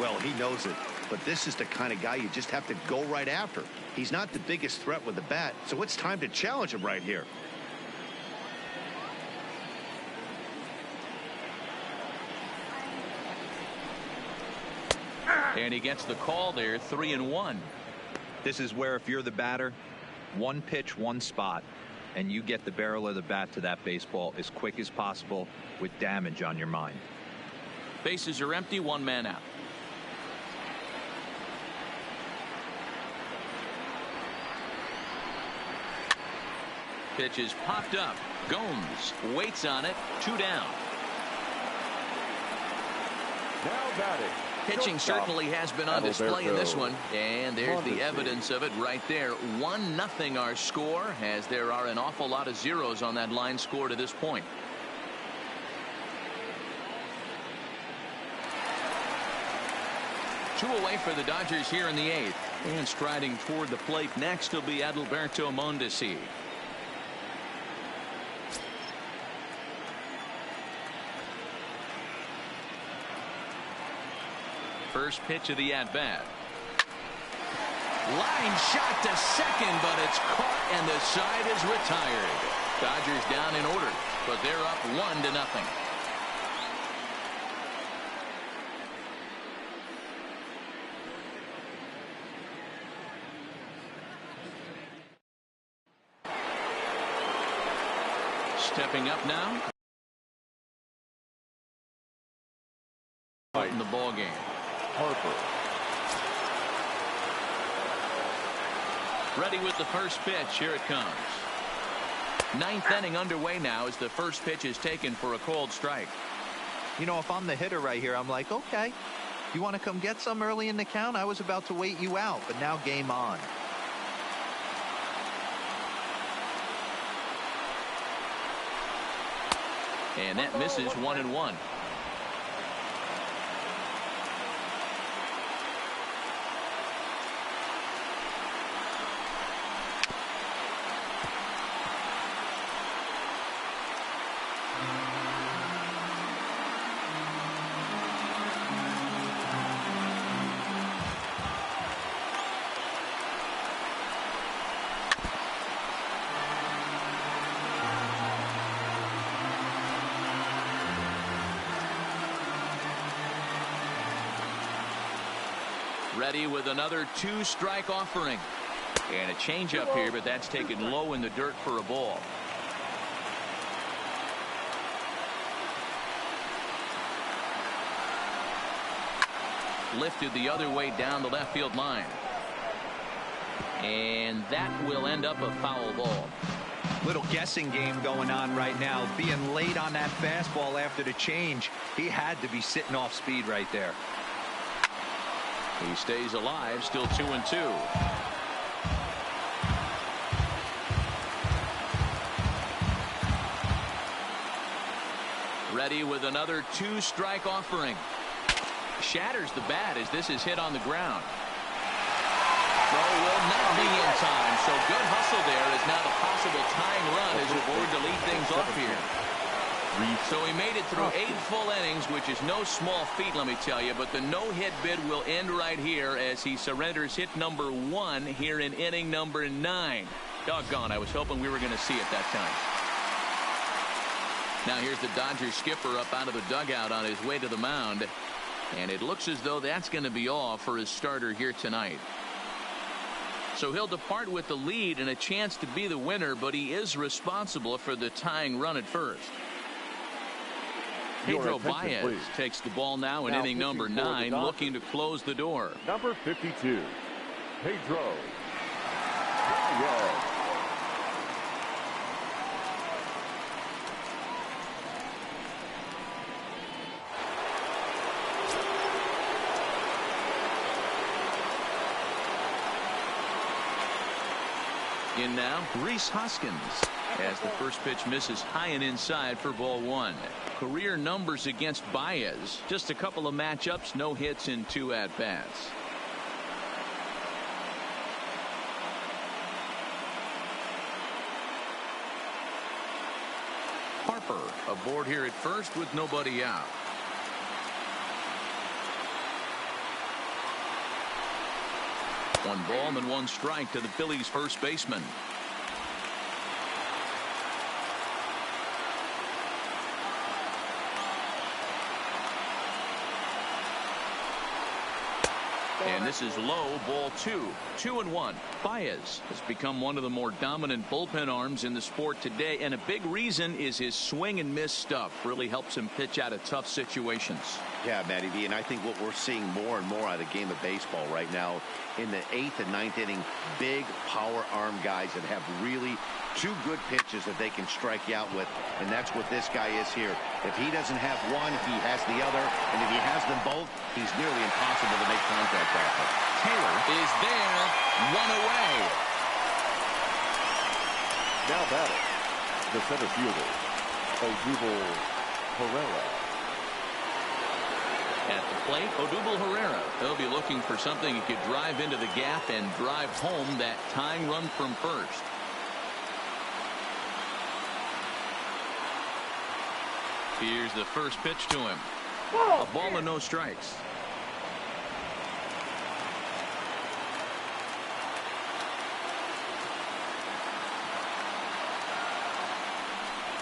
Speaker 1: Well, he knows it, but this is the kind of guy you just have to go right after. He's not the biggest threat with the bat, so it's time to challenge him right here.
Speaker 2: And he gets the call there. 3-1.
Speaker 4: This is where if you're the batter, one pitch, one spot, and you get the barrel of the bat to that baseball as quick as possible with damage on your mind.
Speaker 2: Bases are empty, 1 man out. Pitch is popped up. Gomes waits on it. 2 down.
Speaker 3: Now batting.
Speaker 2: Pitching certainly has been on display in this one, and there's the evidence of it right there. 1-0 our score, as there are an awful lot of zeros on that line score to this point. Two away for the Dodgers here in the 8th. And striding toward the plate next will be Adalberto Mondesi. First pitch of the at-bat. Line shot to second, but it's caught and the side is retired. Dodgers down in order, but they're up 1-0. Stepping up now. In the ball game.
Speaker 3: Harper.
Speaker 2: Ready with the first pitch. Here it comes. 9th inning underway now as the first pitch is taken for a called strike.
Speaker 4: You know, if I'm the hitter right here, I'm like, okay, you want to come get some early in the count? I was about to wait you out, but now game on.
Speaker 2: And that misses 1-1. Ready with another 2-strike offering. And a changeup here, but that's taken low in the dirt for a ball. Lifted the other way down the left field line. And that will end up a foul ball.
Speaker 4: Little guessing game going on right now. Being late on that fastball after the change. He had to be sitting off speed right there.
Speaker 2: He stays alive, still 2-2. Ready with another 2-strike offering. Shatters the bat as this is hit on the ground. Throw will not be in time, so good hustle there as now the possible tying run is aboard to lead things off here. So he made it through 8 full innings, which is no small feat, let me tell you. But the no-hit bid will end right here as he surrenders hit number 1 here in inning number 9. Doggone, I was hoping we were going to see it that time. Now here's the Dodgers skipper up out of the dugout on his way to the mound. And it looks as though that's going to be all for his starter here tonight. So he'll depart with the lead and a chance to be the winner, but he is responsible for the tying run at first. Pedro Baez takes the ball now in inning number 9, looking to close the door.
Speaker 3: Number 52, Pedro Baez.
Speaker 2: In now, Rhys Hoskins, as the first pitch misses high and inside for ball 1. Career numbers against Baez, just a couple of matchups, no hits in 2 at-bats. Harper aboard here at first with nobody out. One ball and 1 strike to the Phillies first baseman. And this is low, ball 2. 2-1. Baez has become one of the more dominant bullpen arms in the sport today, and a big reason is his swing and miss stuff. Really helps him pitch out of tough situations.
Speaker 1: Yeah, Matty V, and I think what we're seeing more and more out of the game of baseball right now in the 8th and 9th inning, big power arm guys that have really 2 good pitches that they can strike you out with, and that's what this guy is here. If he doesn't have one, he has the other, and if he has them both, he's nearly impossible to make contact with.
Speaker 2: Taylor is there, 1 away.
Speaker 3: Now batting, the center fielder, Odubel Herrera.
Speaker 2: At the plate, Odubel Herrera. They'll be looking for something he could drive into the gap and drive home that tying run from first. Here's the first pitch to him. A ball and no strikes.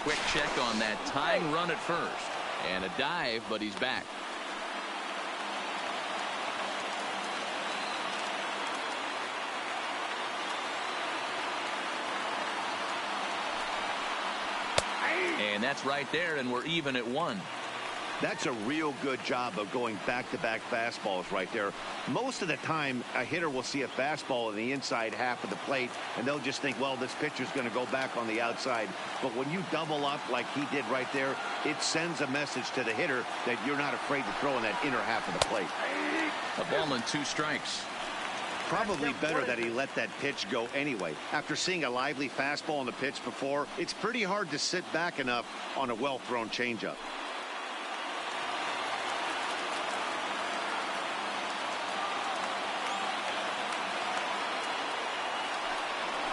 Speaker 2: Quick check on that tying run at first. And a dive, but he's back. And that's right there, and we're even at 1.
Speaker 1: That's a real good job of going back-to-back fastballs right there. Most of the time, a hitter will see a fastball in the inside half of the plate, and they'll just think, well, this pitcher's going to go back on the outside. But when you double up like he did right there, it sends a message to the hitter that you're not afraid to throw in that inner half of the plate.
Speaker 2: A ball and 2 strikes.
Speaker 1: Probably better that he let that pitch go anyway. After seeing a lively fastball on the pitch before, it's pretty hard to sit back enough on a well-thrown changeup.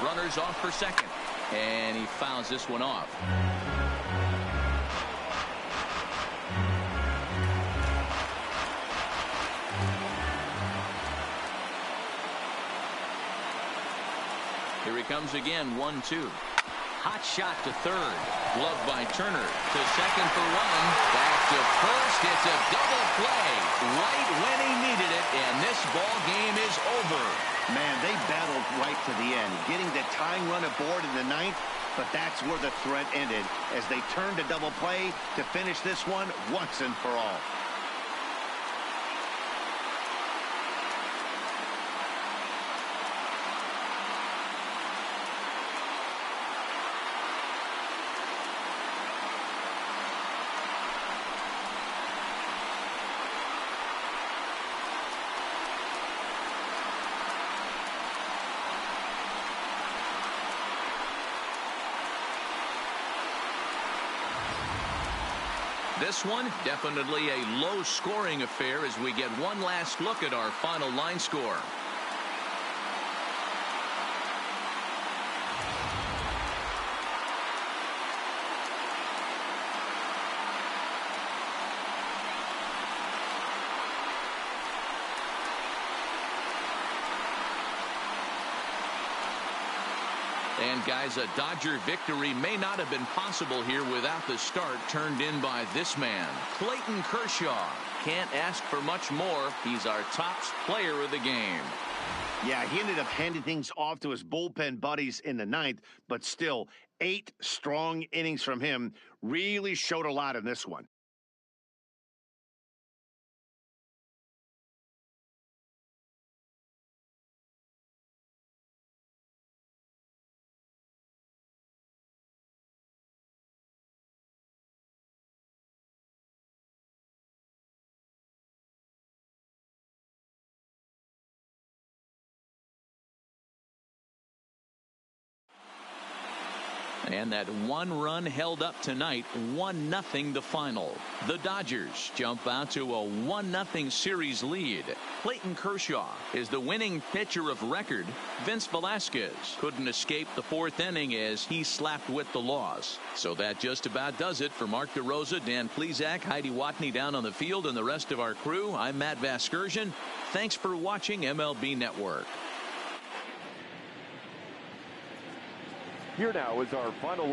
Speaker 2: Runners off for second, and he fouls this one off. Here he comes again, 1-2. Hot shot to third. Gloved by Turner. To second for 1. Back to first. It's a double play right when he needed it, and this ball game is over.
Speaker 1: Man, they battled right to the end, getting the tying run aboard in the 9th, but that's where the threat ended as they turned to double play to finish this one once and for all.
Speaker 2: This one definitely a low-scoring affair as we get one last look at our final line score. And guys, a Dodger victory may not have been possible here without the start turned in by this man, Clayton Kershaw. can't ask for much more. He's our top player of the game.
Speaker 1: Yeah, he ended up handing things off to his bullpen buddies in the ninth, but still, 8 strong innings from him really showed a lot in this one.
Speaker 2: And that 1 run held up tonight, 1-0 the final. The Dodgers jump out to a 1-0 series lead. Clayton Kershaw is the winning pitcher of record. Vince Velasquez couldn't escape the 4th inning as he slapped with the loss. So that just about does it for Mark DeRosa, Dan Plesac, Heidi Watney down on the field, and the rest of our crew. I'm Matt Vasgersian. Thanks for watching MLB Network.
Speaker 3: Here now is our final